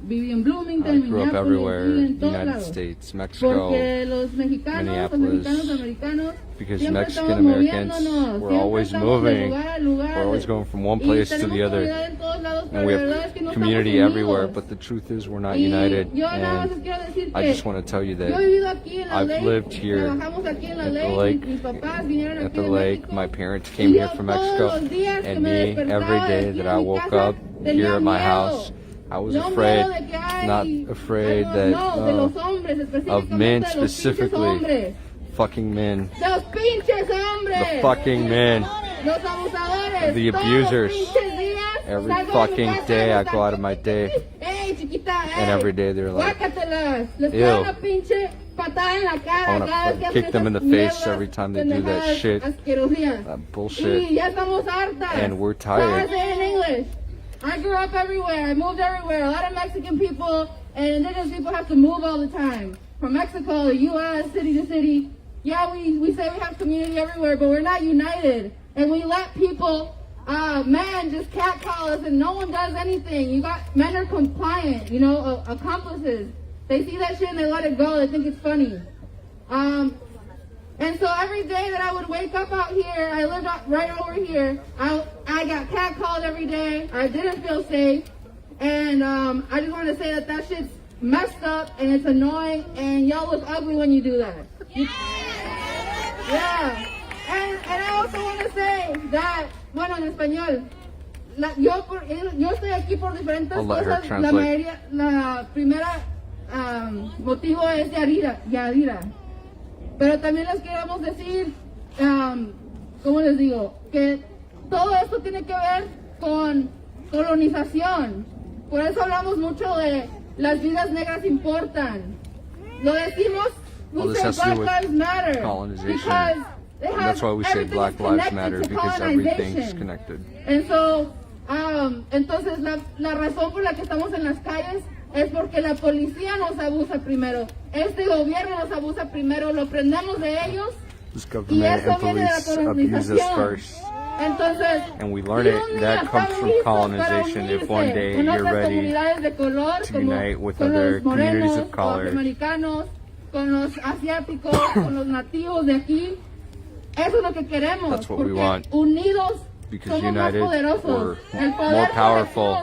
viví en Bloomington, I grew up Minneapolis, everywhere, viví en todos United lados. States, Mexico, Porque los mexicanos, Minneapolis, americanos, because siempre Mexican estamos Americans, moviéndonos, we're siempre always estamos de moving, lugar a lugar, we're always going from one y place to tenemos the other, comunidad en todos lados, and pero we la verdad es que no have estamos community unidos. everywhere, but the truth is we're not Y united, yo nada más and quiero decir I que just want to tell you yo he vivido aquí en la I've lake, lived here trabajamos aquí en la at the lake, lake, mis papás vinieron at aquí the de lake, México, my parents came y here yo from todos Mexico, los días que and me me, despertaba every day aquí that en I mi woke casa, up tenía here at my miedo. house, I was No afraid, miedo de que hay not afraid algo, that no, de los hombres, of men específicamente de los pinches specifically, hombres. fucking men, Los pinches hombres. the fucking men, Los abusadores. the abusers. Todos los pinches días every salgo de mi fucking casa, day I los go out of my day, Ey, chiquita, and every day they're like, guácatelas. Les ew. pongo una pinche patada en la I cara want cada vez to que kick hacen them in the esas face mierdas, every time they do that pendejadas, shit, asquerosías. that bullshit, Y ya estamos hartas. and we're So I tired. say in English. I grew up everywhere. I moved everywhere. A lot of Mexican people and indigenous people have to move all the time. From Mexico to U.S., city to city. Yeah, we say we have community everywhere, but we're not united. And we let people, men just catcall us and no one does anything. Men are compliant, accomplices. They see that shit and they let it go. They think it's funny. And so every day that I would wake up out here, I lived right over here, I got catcalled every day. I didn't feel safe. And I just want to say that shit's messed up and it's annoying and y'all look ugly when you do that. Yeah. And I also want to say that, bueno, en español, yo estoy aquí por diferentes cosas. La primera motivo es Yadira. Pero también les queremos decir, ¿cómo les digo? Que todo esto tiene que ver con colonización. Por eso hablamos mucho de las vidas negras importan. Lo decimos, we say Black Lives Matter. Because and that's why we say Black Lives Matter, because everything's connected. And so, entonces la razón por la que estamos en las calles es porque la policía nos abusa primero. Este gobierno nos abusa primero, lo aprendemos de ellos. This government and police abuse us first. Entonces, and we learn it. That comes from colonization. If one day you're ready to unite with other communities of color, con los asiáticos, con los nativos de aquí, eso es lo que queremos. That's what we want. Unidos, because united, we're more powerful.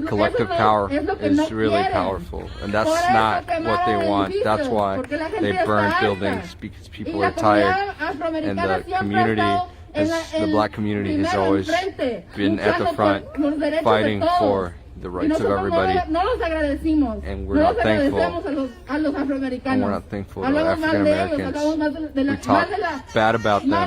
Collective power is really powerful, and that's not what they want. That's why they burn buildings, because people are tired, and the community, the black community, has always been at the front, fighting for the rights of everybody, and we're not thankful. And we're not thankful to African Americans. We talk bad about them.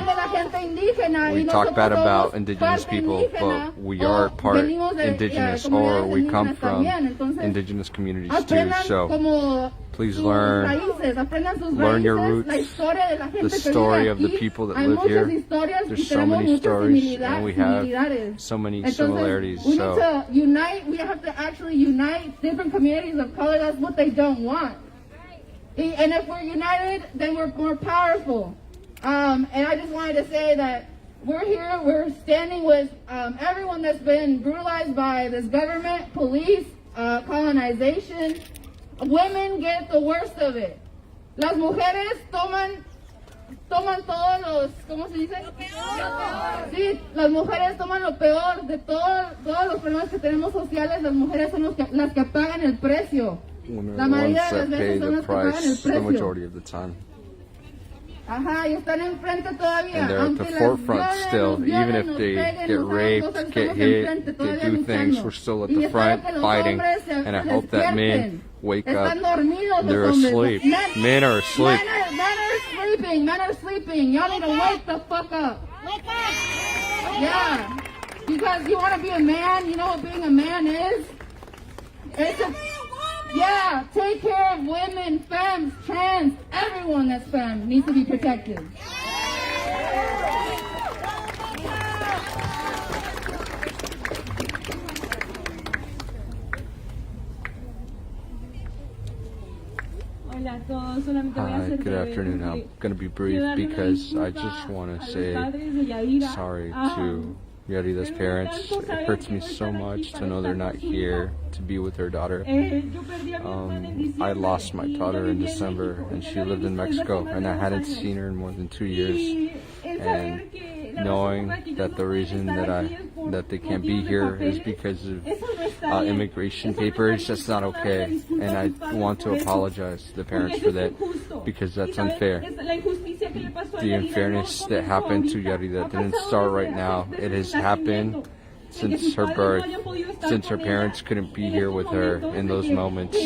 We talk bad about indigenous people, but we are part indigenous, or we come from indigenous communities too. So please learn your roots, the story of the people that live here. There's so many stories, and we have so many similarities. We need to unite. We have to actually unite different communities of color. That's what they don't want. And if we're united, then we're more powerful. And I just wanted to say that we're here, we're standing with everyone that's been brutalized by this government, police, colonization. Women get the worst of it. Las mujeres toman todos los, ¿cómo se dice? Lo peor. Sí, las mujeres toman lo peor de todos los problemas que tenemos sociales. Las mujeres son las que pagan el precio. La mayoría de las veces son las que pagan el precio. The majority of the time. Ajá, y están enfrente todavía. And they're at the forefront still, even if they get raped, get hit, they do things, we're still at the front fighting. And I hope that men wake up. They're asleep. Men are asleep. Men are sleeping. Y'all need to wake the fuck up. Wake up! Yeah. Because you want to be a man, you know what being a man is? Yeah, take care of women, femmes, trans, everyone that's femme needs to be protected. Hi, good afternoon. I'm going to be brief because I just want to say sorry to Yarida's parents. It hurts me so much to know they're not here to be with her daughter. I lost my daughter in December, and she lived in Mexico, and I hadn't seen her in more than 2 years. And knowing that the reason that they can't be here is because of immigration papers, that's not okay. And I want to apologize to the parents for that, because that's unfair. The unfairness that happened to Yarida didn't start right now. It has happened since her birth, since her parents couldn't be here with her in those moments.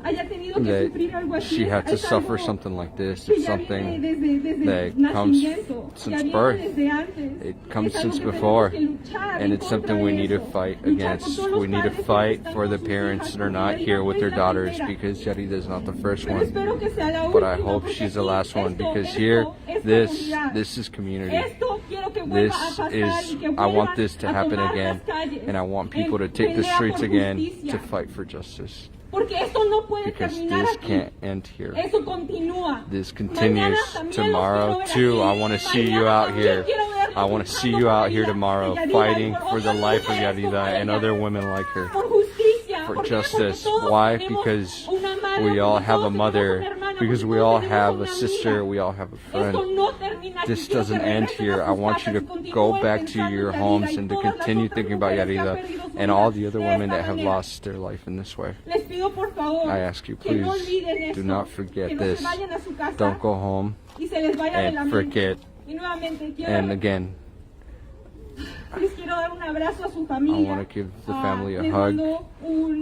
That she had to suffer something like this. It's something that comes since birth. It comes since before, and it's something we need to fight against. We need to fight for the parents that are not here with their daughters, because Yarida is not the first one, but I hope she's the last one, because here, this is community. I want this to happen again, and I want people to take the streets again to fight for justice. Porque esto no puede because terminar this aquí. can't end here. Eso continúa. This continues Mañana también los tomorrow quiero ver too. ahí. I want to see you Mañana out también here. quiero verlos I want to see luchando you por out la here vida tomorrow, de Yadira y fighting por for the otras life of mujeres como Yadira and ella. other women like her. Por justicia. For ¿Por qué? justice. Porque todos Why? tenemos Because una madre, we all porque have a todos tenemos mother, una hermana, because porque we todos all tenemos have una a amiga. sister, we all have a Esto friend. no termina aquí. This Quiero doesn't que end regresen here. a I sus want you casas to y go continúen back to pensando your en Yadira homes y and to todas las continue otras thinking about mujeres que han Yadira perdido su and vida all the other de women esta that have manera. lost their life in this way. Les pido por favor I ask you, que no please, olviden esto, do not que forget no se this. vayan a su casa Don't go home y se les vaya de la and mente. forget. Y nuevamente quiero, And again, les quiero dar un abrazo a su I familia. want to give the family a Les hug. mando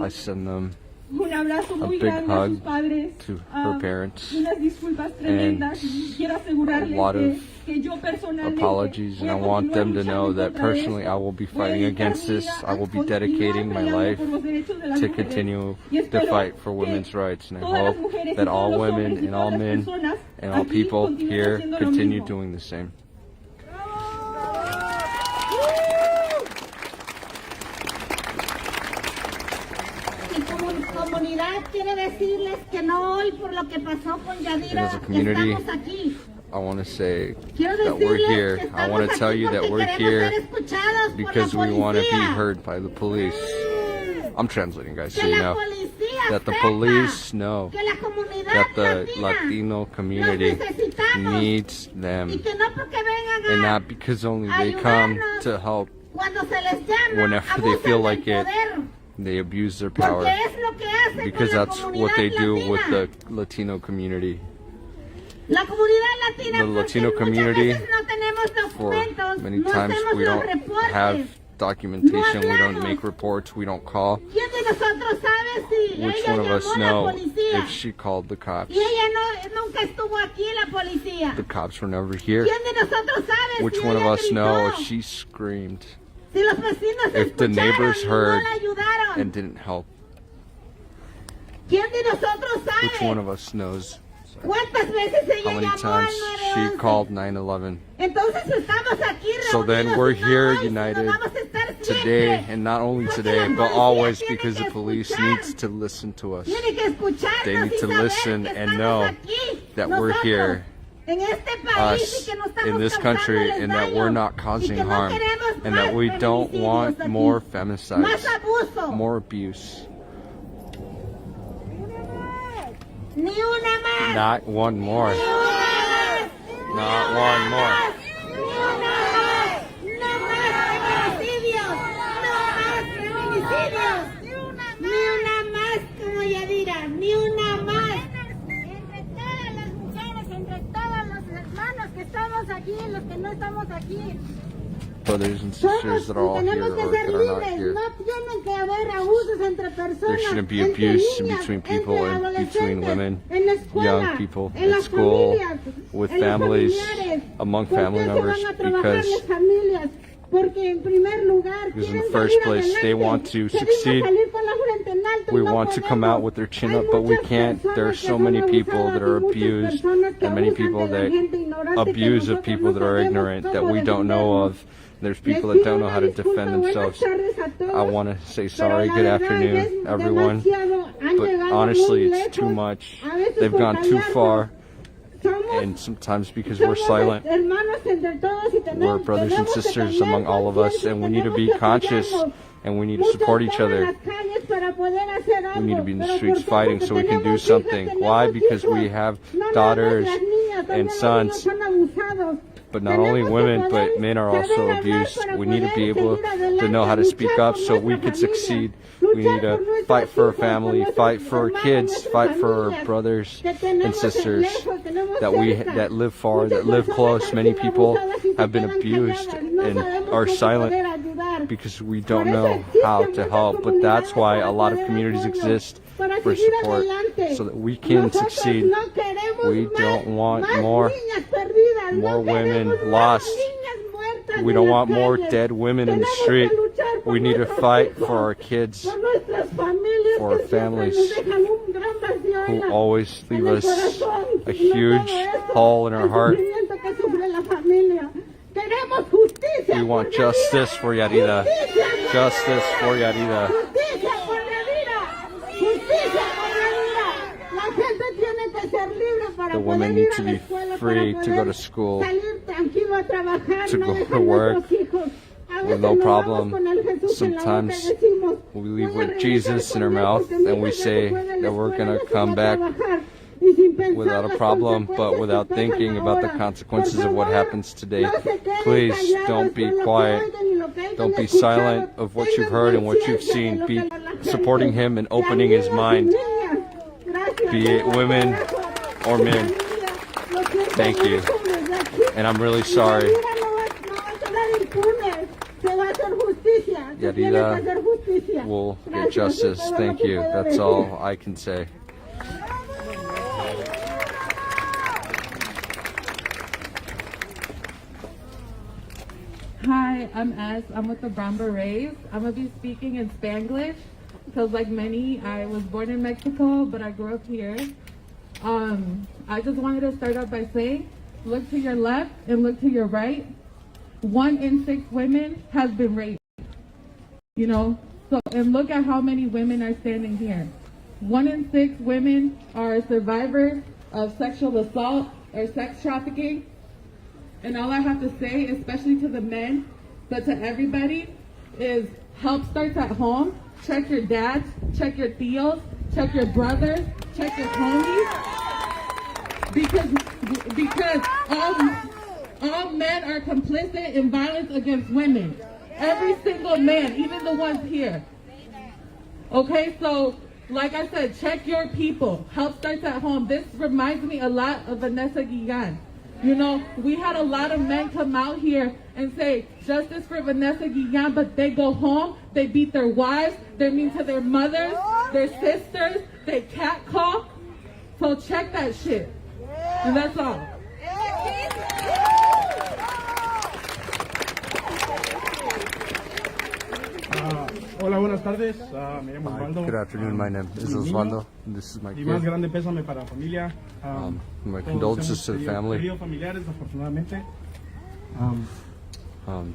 I send them un abrazo a muy big grande a sus hug padres. to her parents. Unas disculpas tremendas y quiero asegurarles a lot of que yo personalmente apologies, and voy I a want them to continuar know luchando that contra personally I eso. will be Voy a fighting dedicar against mi this. vida I a will be continuar dedicating my peleando life por los derechos de las to mujeres. continue Y the espero fight for que women's rights, and I todas las hope mujeres y that todos all los women hombres y and all todas las men personas and all aquí people continúen here haciendo lo continue mismo. doing the same. Y como comunidad quiere decirles que no hoy por lo que pasó con Yadira As a community, estamos aquí. I want to say Quiero that we're decirles here. que I want estamos to tell aquí you that porque we're queremos here ser escuchados because por la we want to be policía. heard by the police. I'm translating, guys, so Que you la know policía that the sepa police know que la comunidad that the latina Latino community los necesitamos needs them, y que no porque vengan and a not because only they come to help. cuando se les llama Whenever they abusan feel del like it, poder, they abuse their power, porque es lo que hacen because con la that's what they comunidad do latina. with the Latino community. La comunidad latina, The porque Latino muchas community, veces no tenemos For documentos, many no times hacemos we los don't reportes. have documentation, we don't hablamos. make reports, we don't call. ¿Quién de nosotros sabe si Which ella one of llamó us a la know policía? if she called the cops? Y ella nunca estuvo aquí, la policía. The cops were never here. ¿Quién de nosotros sabe Which si one of ella us gritó? know if she screamed Si los vecinos if the escucharon neighbors y heard no la ayudaron. and didn't help? ¿Quién de nosotros Which one sabe of us knows cuántas veces how ella many llamó times al she 911? called 911? Entonces estamos aquí So then reunidos we're y no here hoy, sino united vamos a estar today, siempre. and not only Porque today, la but policía always, tiene because que the police escuchar. needs to listen to us. Tiene que escucharnos They need y to saber listen que and estamos know aquí, that we're nosotros, here, en este país, us y que no estamos in this country, causándoles and that daño, we're not y causing que no harm, queremos and that más we don't feminicidios want aquí, more más femicides, abuso. more abuse. Ni una más. Not one more. Ni una más. Not one more. Ni una más. No más feminicidios. No más feminicidios. Ni una más como Yadira. Ni una más. Entre todas las mujeres, entre todos los hermanos que estamos aquí, los que no estamos aquí. Brothers and sisters that are all here tenemos que or ser that are not libres. here. No tienen que haber abusos entre personas. There shouldn't be entre abuse niñas, between people entre and between adolescentes, women, en la escuela, young people, en at las school, familias, with en los families, familiares. among ¿Por qué family se members, van a trabajar because las familias? Porque en primer lugar Because in quieren the first salir place, adelante. they want to Queremos succeed. salir con la frente en alto y We no want to come podemos. out with their chin Hay up, but we muchas can't. There are personas so que many son people abusadas that y are muchas abused, personas que and many abusan people de la that gente ignorante que abuse of nosotros people that no are sabemos ignorant, that cómo we don't know defendernos. of. There's people that don't know how to defend themselves. I want to say sorry, good afternoon, everyone, but honestly, it's too much. They've gone too far, and sometimes because we're silent, we're brothers and sisters among all of us, and we need to be conscious, and we need to support each other. We need to be in the streets fighting so we can do something. Why? Because we have daughters and sons. But not only women, but men are also abused. We need to be able to know how to speak up so we can succeed. We need to fight for our family, fight for our kids, fight for our brothers and sisters that live far, that live close. Many people have been abused and are silent because we don't know how to help. But that's why a lot of communities exist for support so that we can succeed. We don't want more women lost. We don't want more dead women in the street. We need to fight for our kids, for our families who always leave us a huge hole in our heart. We want justice for Yadira. Justice for Yadira. Justicia tienes que ser libre para The women poder need ir to a la be escuela, free para to go poder to school, salir tranquilo a trabajar, to no go to dejar work nuestros hijos. A with veces no nos problem. vamos con el Jesús en la boca y Sometimes decimos, we voy leave a with regresar Jesus in our con él mouth porque mi and we hija ya say se fue de la that we're escuela, gonna ya se come va a back trabajar. Y sin pensar without a las problem, but consecuencias without que pasan thinking about the ahora. consequences Por of what favor, happens today. no se queden Please callados don't be con lo que quiet. oigan y lo que hayan Don't be escuchado. silent of what you've Tengan heard and what you've conciencia de seen. lo Be que la gente, supporting him and las opening his niñas y mind, niñas. Gracias. be it women or men. Lo siento Thank you. mucho desde aquí. And I'm really Y sorry. Yadira no va a quedar impune. Se va a hacer justicia. Se tiene que Yadira hacer justicia. will get Gracias. justice. Es todo lo Thank que you. puedo That's decir. all I can say. Hi, I'm Es. I'm with the Brown Berets. I'm going to be speaking in Spanglish because, like many, I was born in Mexico, but I grew up here. I just wanted to start out by saying, look to your left and look to your right. 1 in 6 women has been raped. You know, so, and look at how many women are standing here. 1 in 6 women are survivors of sexual assault or sex trafficking. And all I have to say, especially to the men, but to everybody, is help starts at home. Check your dads, check your tios, check your brothers, check your homies. Because all men are complicit in violence against women. Every single man, even the ones here. Okay, so like I said, check your people. Help starts at home. This reminds me a lot of Vanessa Guillen. You know, we had a lot of men come out here and say, justice for Vanessa Guillen, but they go home, they beat their wives, they're mean to their mothers, their sisters, they catcall. So check that shit. And that's all. Hola, buenas tardes. Me llamo Hi, Osvaldo. good afternoon. My name is Osvaldo. This is my Y más kid. grande pésame para la familia. My Todos condolences to hemos the family. perdido familiares, desafortunadamente. Um,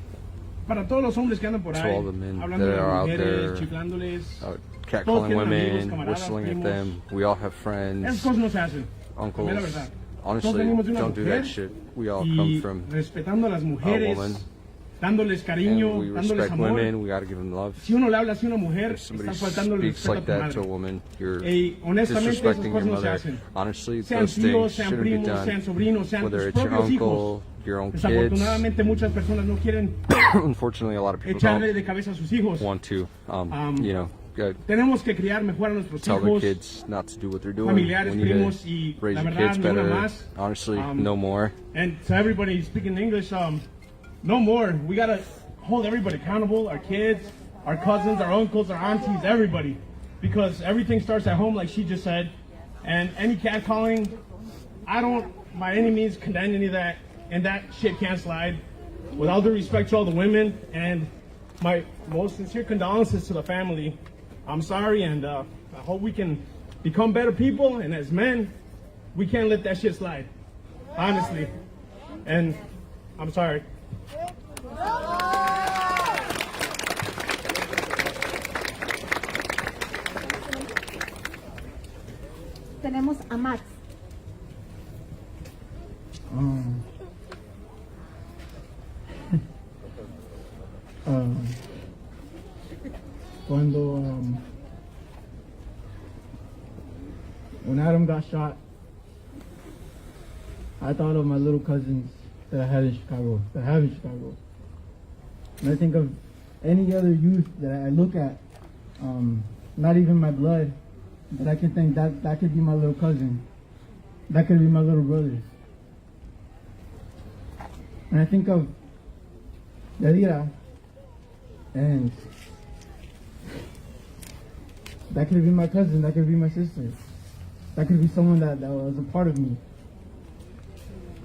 Para todos los hombres que andan por to ahí, all the men hablando that de are las out mujeres, there, chiflándoles. Todos catcalling tienen amigos, women, camaradas, whistling at primos. them. We all have Esas friends, cosas no se hacen. uncles. La verdad. Honestly, Todos venimos de una don't do mujer that shit. We all y come from respetando a las a mujeres, woman, dándoles cariño, and we dándoles respect amor. women. We gotta give them love. Si uno le habla así a una mujer, If somebody estás faltando el speaks respeto like a tu that madre. to a woman, you're Y honestamente esas disrespecting your cosas no se mother. hacen. Honestly, Sean those tíos, things sean shouldn't be primos, sean done. sobrinos, sean Whether tus it's your propios hijos. uncle, your own kids. Desafortunadamente muchas personas no quieren Unfortunately, a lot of people echarle don't de cabeza a sus hijos. want to, Tenemos que criar mejor a nuestros tell their hijos, kids not to do what they're doing. familiares, We need primos to y raise la your verdad kids ni una better. más. Honestly, no more. And to everybody speaking English, no more. We gotta hold everybody accountable, our kids, our cousins, our uncles, our aunties, everybody. Because everything starts at home, like she just said. And any catcalling, I don't by any means condemn any of that, and that shit can't slide. With all due respect to all the women, and my most sincere condolences to the family. I'm sorry, and I hope we can become better people, and as men, we can't let that shit slide. Honestly. And I'm sorry. Tenemos a Max. Cuando when Adam got shot, I thought of my little cousins that I had in Chicago, that I have in Chicago. And I think of any other youth that I look at, not even my blood, but I can think that could be my little cousin. That could be my little brother. And I think of Yadira, and that could be my cousin, that could be my sister. That could be someone that was a part of me.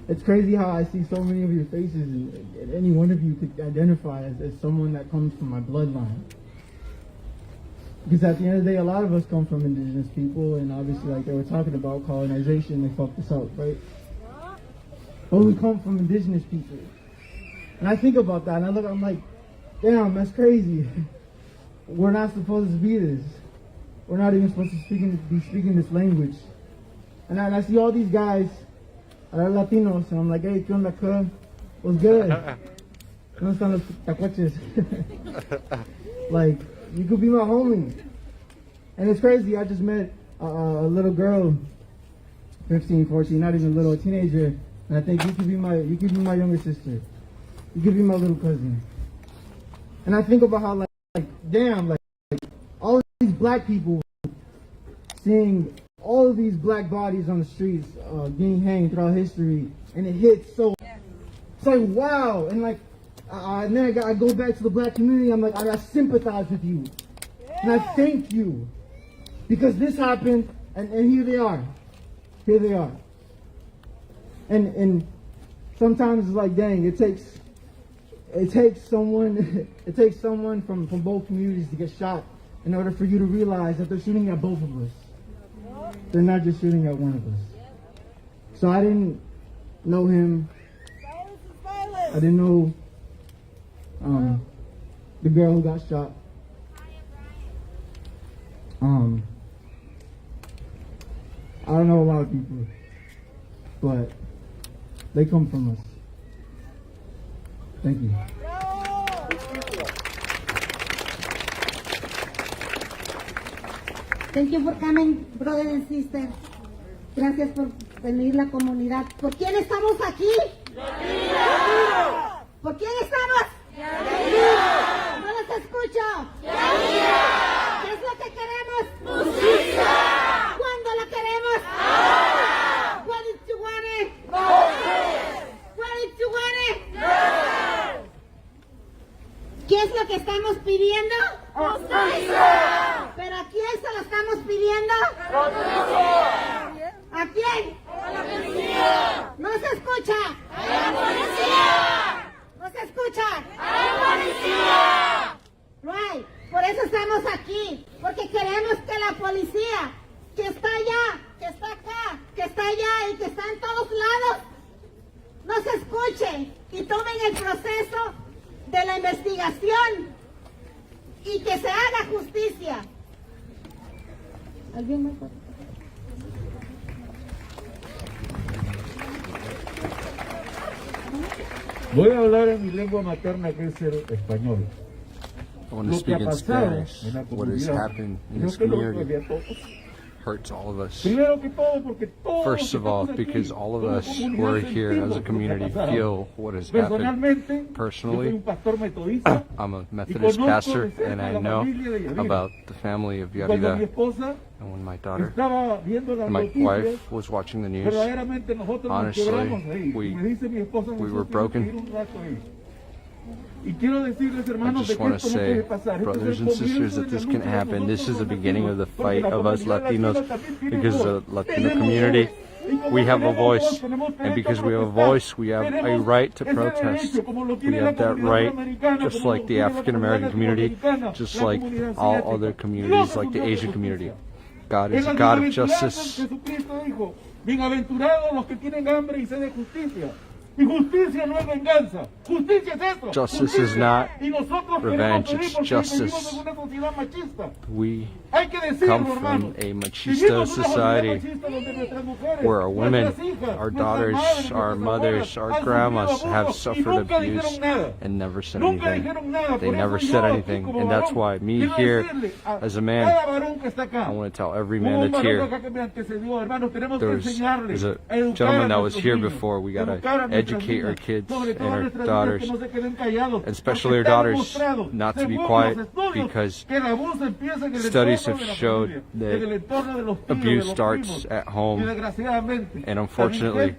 It's crazy how I see so many of your faces, and any one of you could identify as someone that comes from my bloodline. Because at the end of the day, a lot of us come from indigenous people, and obviously, like they were talking about colonization, they fucked us up, right? But we come from indigenous people. And I think about that, and I look, I'm like, damn, that's crazy. We're not supposed to be this. We're not even supposed to be speaking this language. And I see all these guys that are Latinos, and I'm like, hey, ¿qué onda, cuz? What's good? ¿Dónde están los tacuaches? Like, you could be my homie. And it's crazy, I just met a little girl, 15, 14, not even little, a teenager, and I think you could be my younger sister. You could be my little cousin. And I think about how, like damn, like all of these black people seeing all of these black bodies on the streets being hanged throughout history, and it hits so. It's like wow, and like, and then I go back to the black community. I'm like, I sympathize with you, and I thank you, because this happened, and here they are, and sometimes it's like, dang, it takes someone from both communities to get shot in order for you to realize that they're shooting at both of us. They're not just shooting at one of us. So I didn't know him. I didn't know the girl who got shot. I don't know a lot of people, but they come from us. Thank you. Thank you for coming, brothers and sisters. Gracias por venir la comunidad. ¿Por quién estamos aquí? ¿Por quién estamos? No los escucho. ¿Qué es lo que queremos? ¡Justicia! ¿Cuándo la queremos? ¡Ahora! What did you want it? What did you want it? ¿Qué es lo que estamos pidiendo? ¡Justicia! ¿Pero a quién se lo estamos pidiendo? ¡Justicia! ¿A quién? ¡A la policía! ¡No se escucha! ¡A la policía! ¡No se escucha! ¡A la policía! Right. Por eso estamos aquí, porque queremos que la policía, que está allá, que está acá, que está allá y que está en todos lados, nos escuchen y tomen el proceso de la investigación y que se haga justicia. ¿Alguien más? Voy a hablar en mi lengua materna, que es el español. I want to speak in Spanish. What has happened in this community hurts all of us. First of all, because all of us who are here as a community feel what has happened. Personally, I'm a Methodist pastor, and I know about the family of Yarida. And when my daughter and my wife was watching the news, honestly, we were broken. I just want to say, brothers and sisters, that this can happen. This is the beginning of the fight of us Latinos, because the Latino community, we have a voice, and because we have a voice, we have a right to protest. We have that right, just like the African American community, just like all other communities, like the Asian community. God is a God of justice. Justice is not revenge, it's justice. We come from a machista society where our women, our daughters, our mothers, our grandmas have suffered abuse and never said anything. They never said anything, and that's why me here as a man, I want to tell every man that's here, there's a gentleman that was here before. We got to educate our kids and our daughters, and especially our daughters, not to be quiet, because studies have showed that abuse starts at home, and unfortunately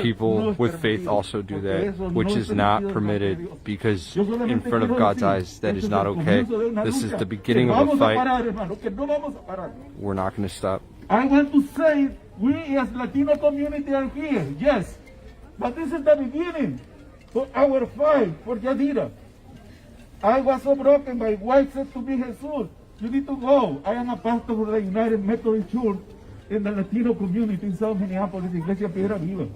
people with faith also do that, which is not permitted, because in front of God's eyes that is not okay. This is the beginning of a fight. We're not going to stop. I want to say, we as Latino community are here, yes, but this is the beginning for our fight for Yadira. I was so broken, my wife said to me, Jesus, you need to go. I am a pastor of the United Methodist Church in the Latino community in South Minneapolis, Iglesia Piedra Viva.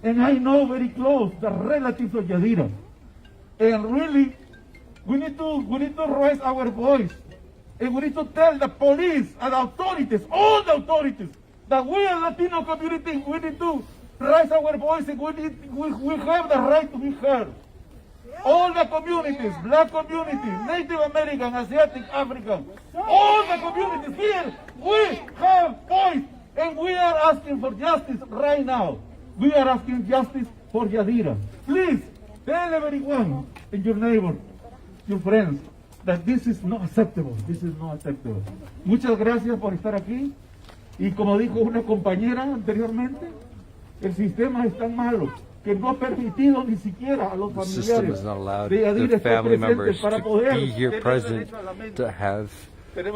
And I know very close the relatives of Yadira. And really, we need to raise our voice. And we need to tell the police and the authorities, all the authorities, that we as Latino community, we need to raise our voice and we have the right to be heard. All the communities, black community, Native American, Asiatic, African, all the communities here, we have voice and we are asking for justice right now. We are asking justice for Yadira. Please tell everyone in your neighbor, your friends, that this is not acceptable. This is not acceptable. Muchas gracias por estar aquí. Y como dijo una compañera anteriormente, el sistema es tan malo que no ha permitido ni siquiera a los The system familiares has not allowed de Yadira the estar family presentes members para to poder be here tener present, derecho a la mente. to have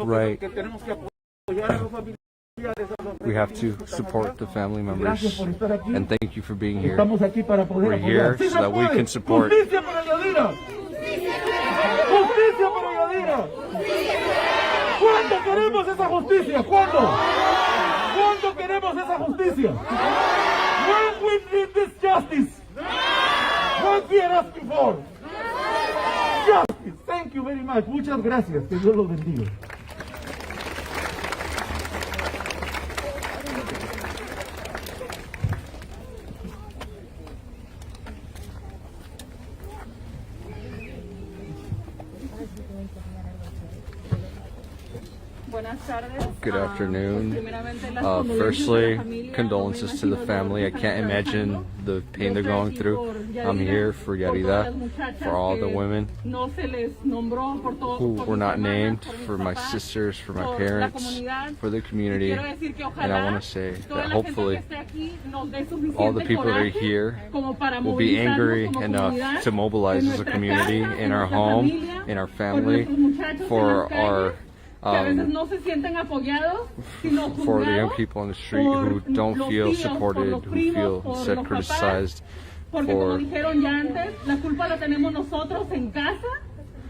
right. Tenemos que apoyar a los familiares. We have to support the family members. And thank you for being here. Estamos aquí para poder We're here apoyar. so that we can support. Justicia para Yadira. Justicia para Yadira. ¿Cuándo queremos esa justicia? ¿Cuándo? ¿Cuándo queremos esa justicia? When we need this justice. What we are asking for. Justice. Thank you very much. Muchas gracias. Que Dios los bendiga. Good afternoon. Firstly, condolences to the family. I can't imagine the pain they're going through. I'm here for Yarida, for all the women who were not named, for my sisters, for my parents, for the community. And I want to say that hopefully all the people that are here will be angry enough to mobilize as a community, in our home, in our family, for our for the young people on the street who don't feel supported, who feel instead criticized for,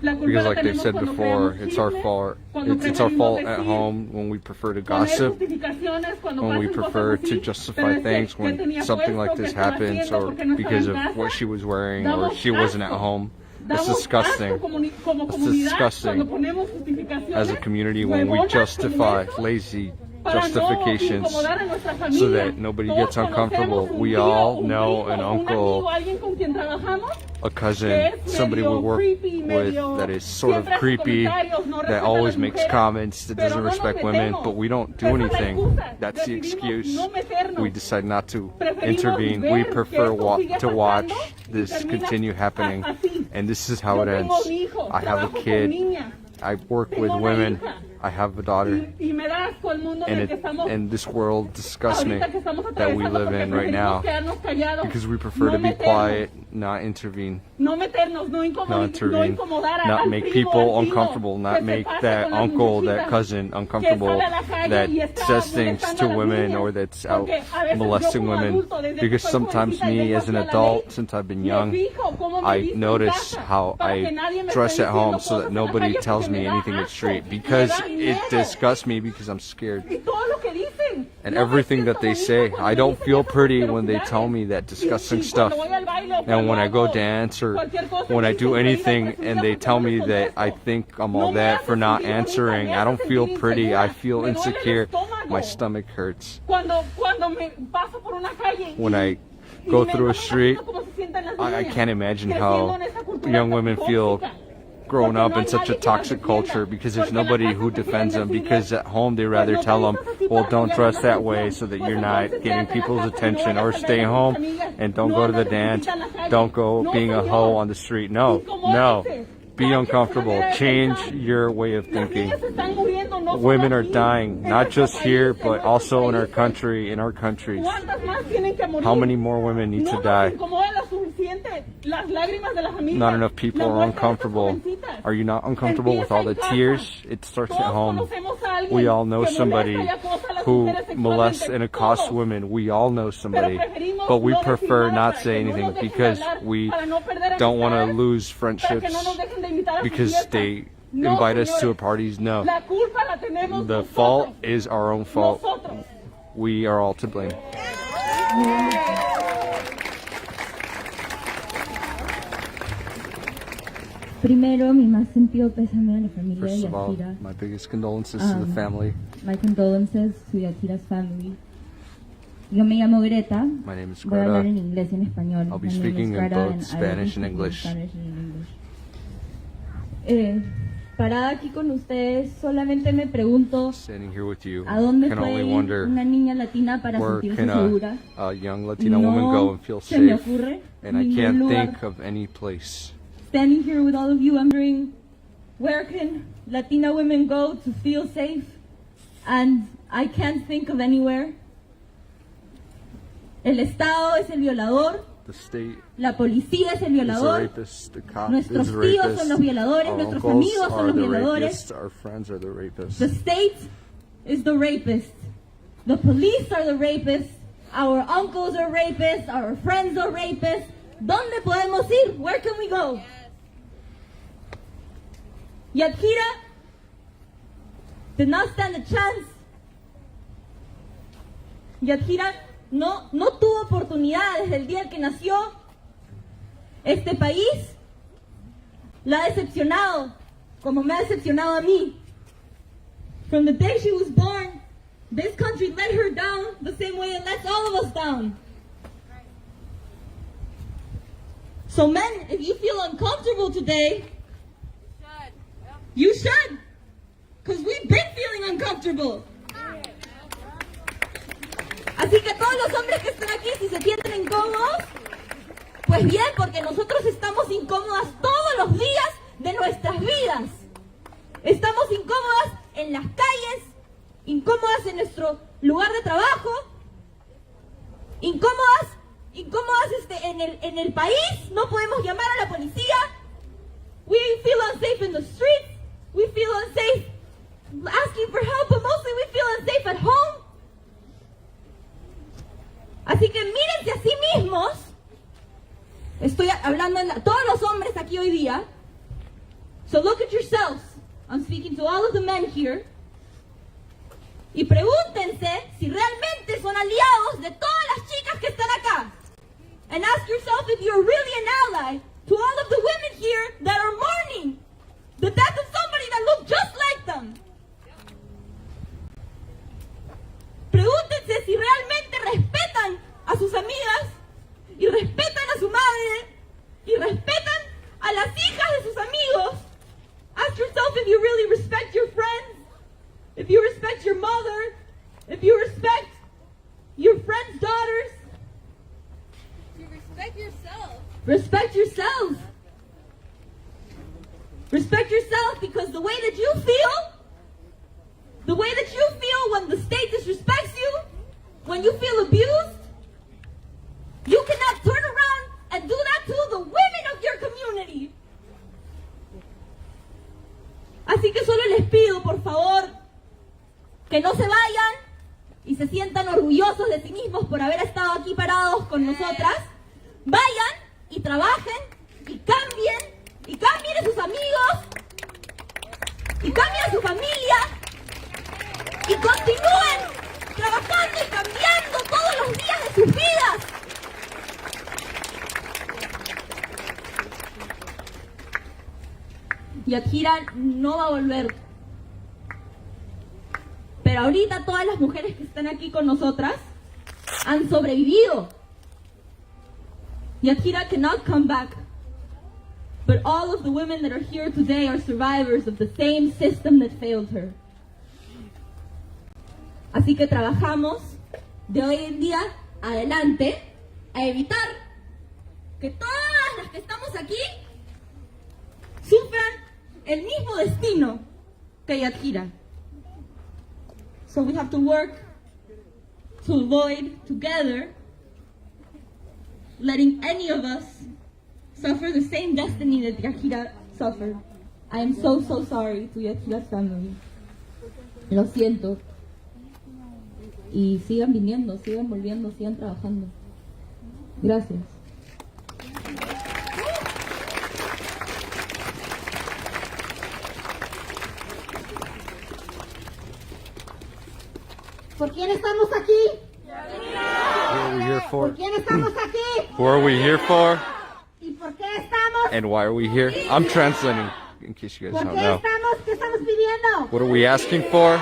because like they said before, it's our fault. It's our fault at home when we prefer to gossip, when we prefer to justify things when something like this happens, or because of what she was wearing, or she wasn't at home. It's disgusting. It's disgusting as a community when we justify lazy justifications so that nobody gets uncomfortable. We all know an uncle, a cousin, somebody we work with that is sort of creepy, that always makes comments, that doesn't respect women, but we don't do anything. That's the excuse. We decide not to intervene. We prefer to watch this continue happening, and this is how it ends. I have a kid. I work with women. I have a daughter, and this world disgusts me that we live in right now, because we prefer to be quiet, not intervene, not make people uncomfortable, not make that uncle, that cousin uncomfortable, that says things to women or that's out molesting women. Because sometimes me as an adult, since I've been young, I notice how I dress at home so that nobody tells me anything in the street, because it disgusts me, because I'm scared. And everything that they say, I don't feel pretty when they tell me that disgusting stuff. And when I go dance or when I do anything and they tell me that I think I'm all that for not answering, I don't feel pretty. I feel insecure. My stomach hurts. When I go through a street, I can't imagine how young women feel growing up in such a toxic culture, because there's nobody who defends them, because at home they rather tell them, well, don't dress that way so that you're not getting people's attention, or stay home and don't go to the dance, don't go being a hoe on the street. No, be uncomfortable, change your way of thinking. Women are dying, not just here, but also in our country, in our countries. How many more women need to die? Not enough people are uncomfortable. Are you not uncomfortable with all the tears? It starts at home. We all know somebody who molests and accosts women. We all know somebody, but we prefer not say anything because we don't want to lose friendships because they invite us to parties. No, the fault is our own fault. We are all to blame. Primero, mi más sentido pésame a la familia de First of all, Yatira. my biggest condolences to the family. My condolences to Yatira's family. Yo me llamo Greta. My name is Voy a hablar en Greta. inglés y en español. I'll be My name is speaking in Greta both and I will be Spanish and speaking English. Spanish and English. Parada aquí con ustedes, solamente me pregunto Standing here with you, ¿a dónde can puede only ir wonder una niña latina para where sentirse can segura? a young Latina woman go and feel se me safe. ocurre And I ningún can't lugar. think of any place. Standing here with all of you, I'm wondering, where can Latina women go to feel safe? And I can't think of anywhere. El Estado es el violador, The state la policía es el is the violador, rapist, the cop nuestros is the tíos rapist, son los violadores, our nuestros uncles amigos son are los the violadores. rapists, our friends are the rapists. The state is the rapist. The police are the rapists. Our uncles are rapists. Our friends are rapists. ¿Dónde podemos ir? Where can we go? Yadhira did not stand a chance. Yadhira no tuvo oportunidad desde el día en que nació. Este país la ha decepcionado, como me ha decepcionado a mí. From the day she was born, this country let her down the same way it lets all of us down. So men, if you feel uncomfortable today, you should. Because we've been feeling uncomfortable. Así que todos los hombres que están aquí, si se sienten incómodos, pues bien, porque nosotros estamos incómodas todos los días de nuestras vidas. Estamos incómodas en las calles, incómodas en nuestro lugar de trabajo, incómodas en el país, no podemos llamar a la policía. We feel unsafe in the streets, we feel unsafe asking for help, but mostly we feel unsafe at home. Así que mírense a sí mismos. Estoy hablando a todos los hombres aquí hoy día. So look at yourselves. I'm speaking to all of the men here. Y pregúntense si realmente son aliados de todas las chicas que están acá. And ask yourself if you're really an ally to all of the women here that are mourning the death of somebody that looked just like them. Pregúntense si realmente respetan a sus amigas y respetan a su madre y respetan a las hijas de sus amigos. Ask yourself if you really respect your friends, if you respect your mother, if you respect your friends' daughters. You respect yourself. Respect yourself. Respect yourself, because the way that you feel when the state disrespects you, when you feel abused, you cannot turn around and do that to the women of your community. Así que solo les pido, por favor, que no se vayan y se sientan orgullosos de sí mismos por haber estado aquí parados con nosotras. Vayan y trabajen y cambien a sus amigos y cambien a su familia y continúen trabajando y cambiando todos los días de sus vidas. Yadhira no va a volver. Pero ahorita todas las mujeres que están aquí con nosotras han sobrevivido. Yadhira cannot come back. But all of the women that are here today are survivors of the same system that failed her. Así que trabajamos de hoy en día adelante a evitar que todas las que estamos aquí sufran el mismo destino que Yadhira. So we have to work to avoid together letting any of us suffer the same destiny that Yadhira suffered. I am so sorry to Yadhira's family. Lo siento. Y sigan viniendo, sigan volviendo, sigan trabajando. Gracias. ¿Por quién estamos aquí? What are we here for? ¿Por quién estamos aquí? Who are we here for? ¿Y por qué estamos And why are we here? I'm translating in case you guys ¿Por don't qué know. qué estamos pidiendo? What are we asking for?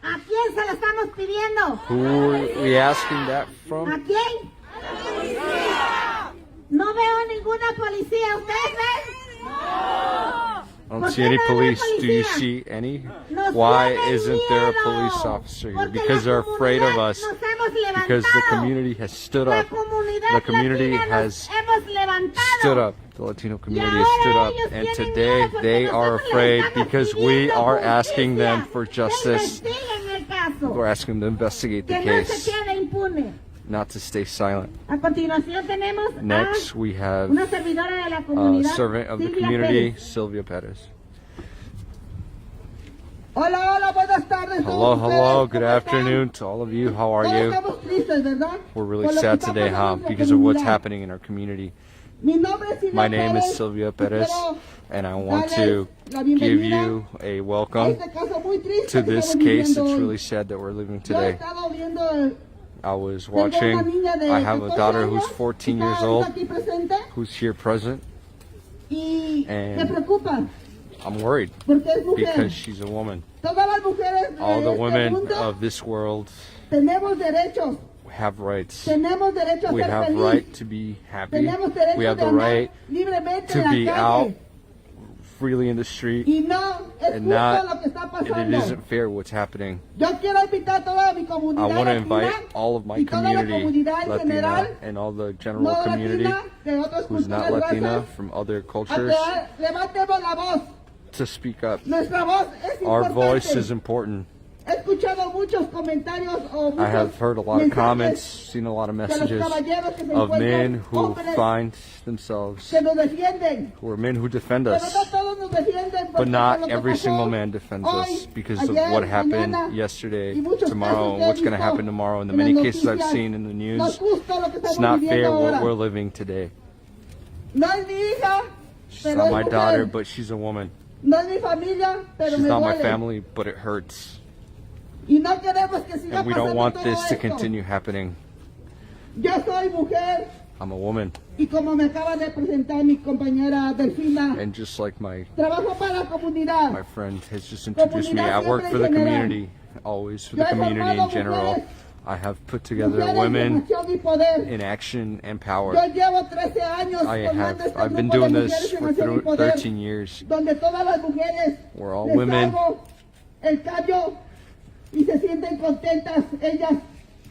¿A quién se lo estamos pidiendo? Who are we asking that ¿A from? quién? No veo ninguna policía. ¿Ustedes ven? I don't see any police. Do you see any? Why isn't there a police officer here? Because they're afraid of us. Because the community has stood up. The community has stood up. The Latino community has stood up. And today they are afraid because we are asking them for justice. We're asking them to investigate the case, not to stay silent. A continuación tenemos Next, we have una servidora de la a comunidad, servant of the Silvia community, Pérez. Sylvia Perez. Hola, hola, buenas tardes. Hello, todos hello, ustedes. good ¿Cómo están? afternoon to all of you. How are Todos you? estamos tristes, ¿verdad? We're really Por lo que sad está today, pasando huh? en nuestra Because of what's comunidad. happening in our community. Mi nombre es Silvia My name is Pérez. Sylvia Perez, Quiero and I want darles to la give bienvenida you a a welcome este caso muy triste to que this estamos case. It's viviendo hoy. really sad that we're living Yo he today. estado viendo I was tengo una watching, niña de I have a 14 daughter años who's que 14 está years old, aquí presente who's here present. y And me preocupa I'm worried porque es mujer. because she's a woman. Todas las mujeres de All the este women mundo of this world tenemos derechos. have rights. Tenemos derecho a We ser have feliz. right to be happy. Tenemos derecho We have de the andar right libremente to en be la out calle. freely in the street, Y no es and justo not, lo que está and it pasando. isn't fair what's happening. Yo quiero invitar a toda mi I comunidad want to latina invite all of my y toda la community, comunidad en Latina, general, and all the no general community latina, de otras who's not culturas, Latina, razas, from other a cultures, que levantemos la voz. to speak up. Nuestra voz es Our importante. voice is important. He escuchado muchos comentarios o I muchos have heard a lot of mensajes comments, seen a lot of de los messages caballeros que se of encuentran, men who hombres find themselves, que nos defienden. who are men who defend Pero us, no todos nos defienden porque but not por lo que every pasó single man defends hoy, us because of ayer, what happened mañana, yesterday, y muchos tomorrow, casos and que he what's going to visto happen tomorrow, and the en las many cases I've noticias. seen in the No es news. justo lo que It's estamos not viviendo fair what ahora. we're living today. No es mi hija, She's pero not es my mujer. daughter, but she's a woman. No es mi familia, pero She's me not my duele. family, but it hurts. Y no queremos que siga And we don't pasando want todo this to esto. continue happening. Yo soy mujer I'm a woman, y como me acaba de presentar mi compañera Delfina, and just like my trabajo para la comunidad. friend has just introduced me, I work for the community, always for the community in general. I have put together Mujeres de women acción y poder. in action and Yo power. llevo 13 años formando este I've been grupo de doing this mujeres en for acción y poder, 13 years. donde todas las mujeres We're all les women. hago el callo y se sienten contentas ellas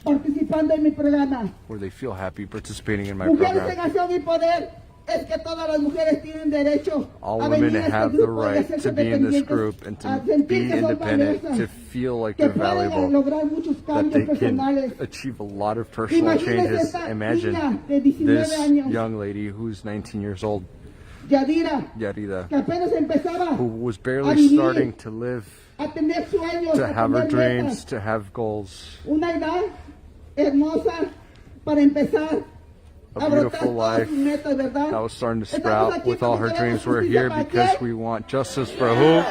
participando en mi programa. Where they feel happy participating in my Mujeres en program. acción y poder es que todas las mujeres tienen derecho All a women venir a este have the grupo y right hacerse to be in this independientes, group and a to sentir be que son independent, valiosas, to feel like que they're pueden valuable, lograr muchos that cambios they can personales. achieve a lot of personal Imagínese changes. esta Imagine niña de 19 this años. young lady who's 19 years old, Yadira, Yarida, que apenas empezaba who was a barely vivir, starting to live, a tener sueños, to a have her tener dreams, metas. to have goals. Una edad hermosa para empezar A a brotar beautiful todas life sus metas, ¿verdad? that was starting to Estamos sprout aquí with all her porque dreams. queremos We're justicia here para because quién? we want justice for who?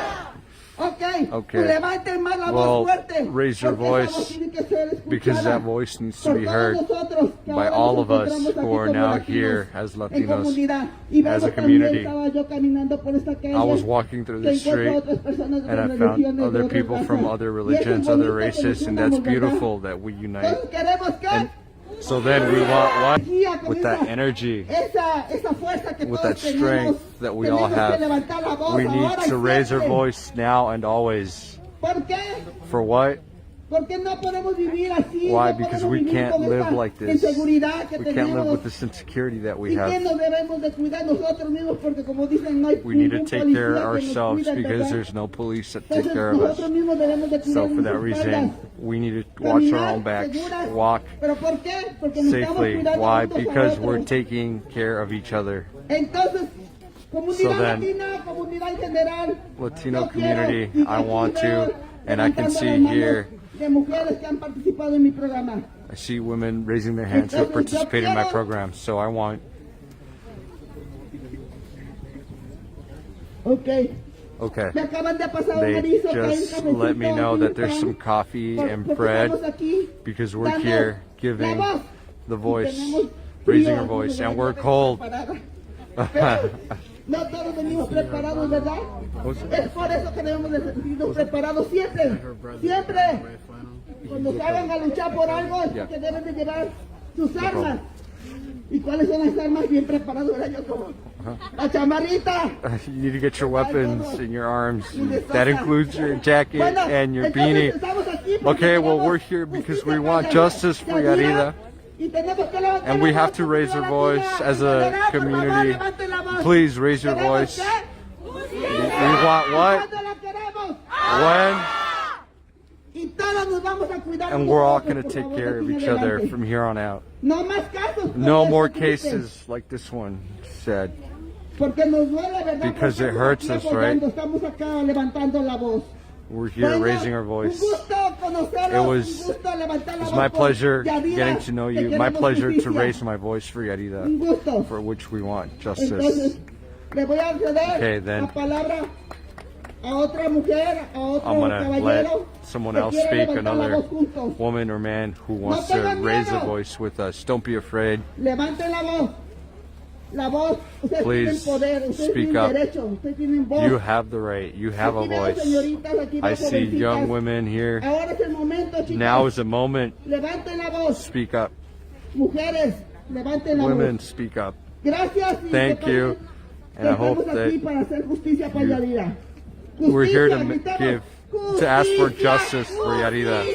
Okay. Okay. Pues levanten más la Well, voz fuerte, raise your porque esa voice, voz tiene que ser escuchada because that voice needs to por be todos heard nosotros que by ahora all nos of us encontramos who aquí are como now latinos here as en Latinos, comunidad. Y as vemos a también, community. estaba yo caminando por esta calle, I was walking through que the street encuentro otras personas de and I otras found religiones, de other otras people from razas. other Y eso es religions, other bonito que nos races, and that's unamos, ¿verdad? beautiful that we unite. Entonces queremos que And so then we want what? energía, With that energy, esa fuerza que with todos that tenemos, strength that we all tenemos que have, levantar la voz we need ahora y to raise our siempre. voice now and always. ¿Por qué? For what? Porque no podemos vivir así. Why? No Because podemos we vivir can't con live esta like this. inseguridad que We can't live tenemos. with this insecurity that we Y que have. nos debemos de cuidar nosotros mismos porque como dicen no hay We need to ningún take policía care of que nos ourselves cuida, because ¿verdad? there's no police that take Entonces care of us. nosotros mismos debemos de So cuidar for that nuestras reason, espaldas. we need to watch our own backs, Seguras. walk ¿Pero por qué? Porque nos estamos safely. cuidando Why? unos a Because otros. we're taking care of each other. Entonces, comunidad So then, latina, comunidad en general, Latino yo quiero, community, y I aquí want to, veo and I can levantando see las manos here, de mujeres que han participado en mi programa. I see women raising their hands who have participated in my program. So I want, Okay. okay. Me acaban de pasar un They aviso que hay un just let me cafecito know y that un there's pan, some coffee and porque bread estamos aquí because we're dando here la giving voz. the Y voice, tenemos raising frío, our voice, entonces and yo we're tengo cold. preparada. Pero No todos venimos preparados, ¿verdad? Es por eso que debemos de sentirnos preparados siempre. Siempre. Cuando salgan a luchar por algo, es que deben de llevar sus armas. ¿Y cuáles son las armas? Bien preparados, ¿verdad? Yo como la chamarrita. You need to get your weapons in your arms. That includes your jacket and your beanie. Okay, well, we're here because we want justice for Yarida. And we have to raise our voice as a community. Please raise your voice. We want what? When? And we're all going to take care of each other from here on out. No more cases like this one said. Because it hurts us, right? We're here raising our voice. It was my pleasure getting to know you. My pleasure to raise my voice for Yarida, for which we want justice. Okay, then I'm gonna let someone else speak, another woman or man who wants to raise a voice with us. Don't be afraid. Please speak up. You have the right. You have a voice. I see young women here. Now is the moment. Speak up. Women, speak up. Thank you. And I hope that we're here to ask for justice for Yarida.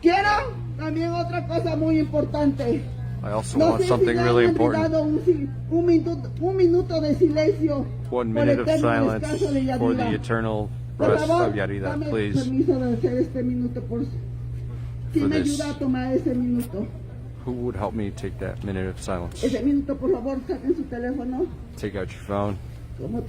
Quiero también otra cosa muy importante. I also want something really important. Un minuto de silencio. 1 minute of silence for the eternal rest of Yarida, please. Permiso de hacer este minuto por ¿Quién me ayuda a tomar ese minuto? Who would help me take that minute of silence? Ese minuto, por favor, saquen su teléfono. Take out your phone.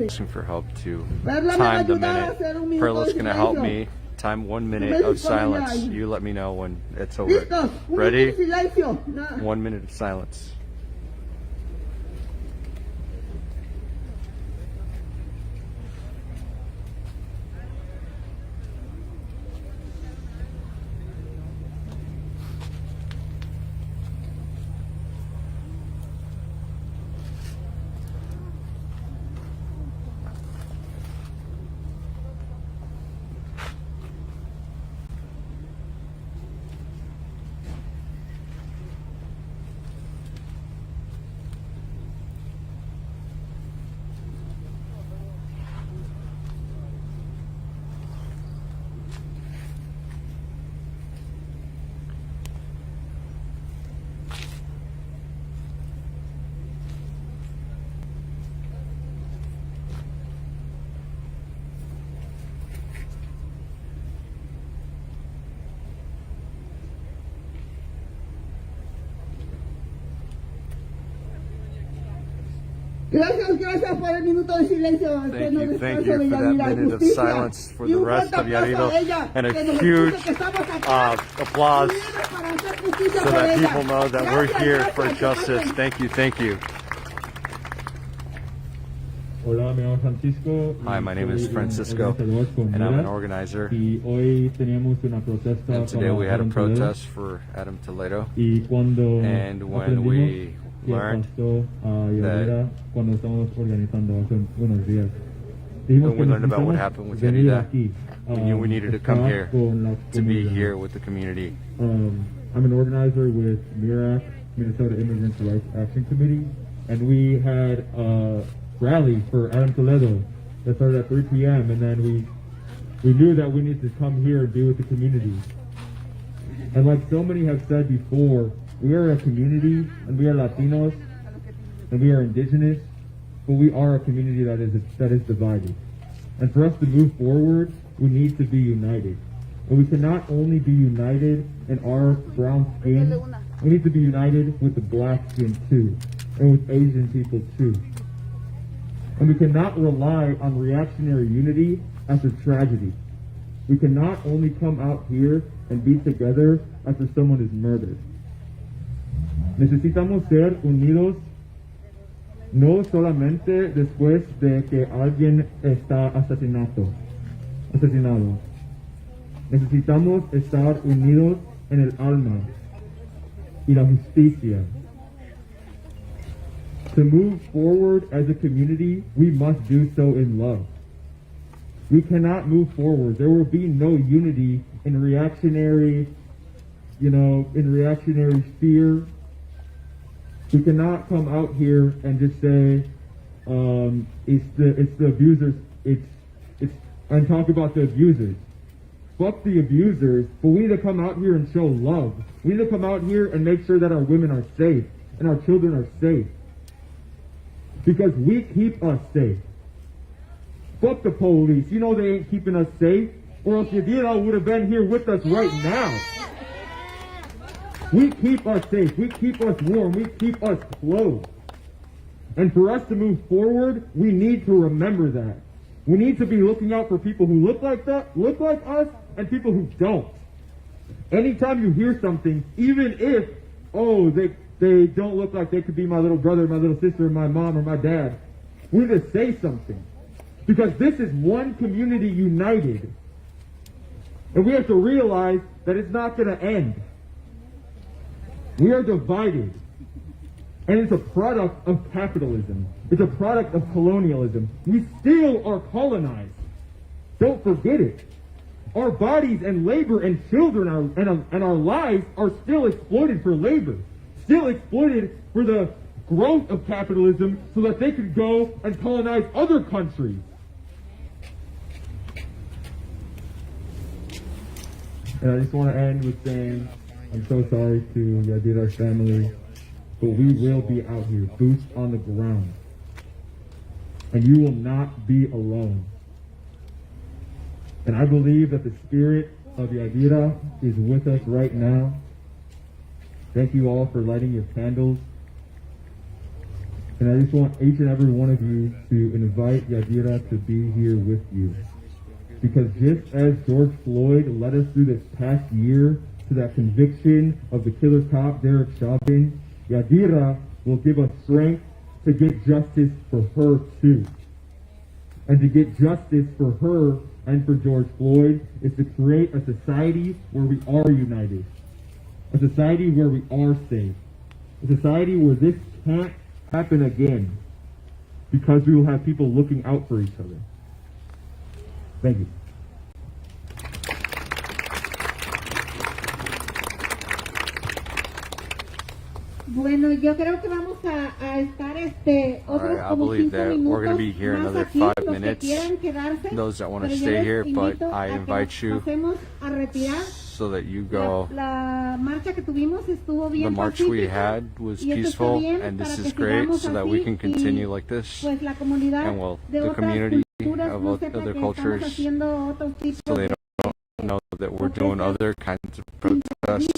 Asking for help to time the minute. Perla's going to help me time 1 minute of silence. You let me know when it's over. Ready? 1 minute of silence. Gracias por el minuto de silencio. Thank you for that minute of silence for the rest of Yarida, and a huge applause so that people know that we're here for justice. Thank you, thank you. Hola, me llamo Francisco. Hi, my name is Francisco, and I'm an organizer. And today we had a protest for Adam Toledo. And when we learned that when we learned about what happened with Yarida, we knew we needed to come here to be here with the community. I'm an organizer with MIRAC, Minnesota Immigrants Rights Action Committee, and we had a rally for Adam Toledo that started at 3 p.m. and then we knew that we needed to come here and be with the community. And like so many have said before, we are a community, and we are Latinos, and we are indigenous, but we are a community that is divided. And for us to move forward, we need to be united. And we cannot only be united in our brown skin, we need to be united with the black skin too, and with Asian people too. And we cannot rely on reactionary unity after tragedy. We cannot only come out here and be together after someone is murdered. Necesitamos ser unidos no solamente después de que alguien está asesinado. Necesitamos estar unidos en el alma y la justicia. To move forward as a community, we must do so in love. We cannot move forward. There will be no unity in reactionary fear. We cannot come out here and just say it's the abusers. And talk about the abusers. Fuck the abusers, but we need to come out here and show love. We need to come out here and make sure that our women are safe and our children are safe. Because we keep us safe. Fuck the police. You know they ain't keeping us safe. Or else Yadira would have been here with us right now. We keep us safe. We keep us warm. We keep us clothed. And for us to move forward, we need to remember that. We need to be looking out for people who look like us, and people who don't. Anytime you hear something, even if, they don't look like they could be my little brother, my little sister, my mom, or my dad, we need to say something. Because this is one community united. And we have to realize that it's not going to end. We are divided. And it's a product of capitalism. It's a product of colonialism. We still are colonized. Don't forget it. Our bodies and labor and children and our lives are still exploited for labor. Still exploited for the growth of capitalism so that they could go and colonize other countries. And I just want to end with saying, I'm so sorry to Yadira's family, but we will be out here, boots on the ground. And you will not be alone. And I believe that the spirit of Yadira is with us right now. Thank you all for lighting your candles. And I just want each and every one of you to invite Yadira to be here with you. Because just as George Floyd led us through this past year to that conviction of the killer cop, Derek Chauvin, Yadira will give us strength to get justice for her too. And to get justice for her and for George Floyd is to create a society where we are united. A society where we are safe. A society where this can't happen again. Because we will have people looking out for each other. Thank you. Bueno, yo creo que vamos a estar otros I como believe 5 that minutos we're going to be here más another aquí, 5 los que minutes. quieran quedarse, Those that want to pero yo stay les here, but invito I a que invite nos you pasemos a retirar. so that you go. La marcha que tuvimos estuvo The bien march we pacífica, had was y esto está peaceful, bien and this para is que great, sigamos so that we así, can continue y like this. pues la comunidad And well, de the otras community culturas of no sepa other que estamos cultures, haciendo otros tipos so they de don't know that we're doing other kinds of protests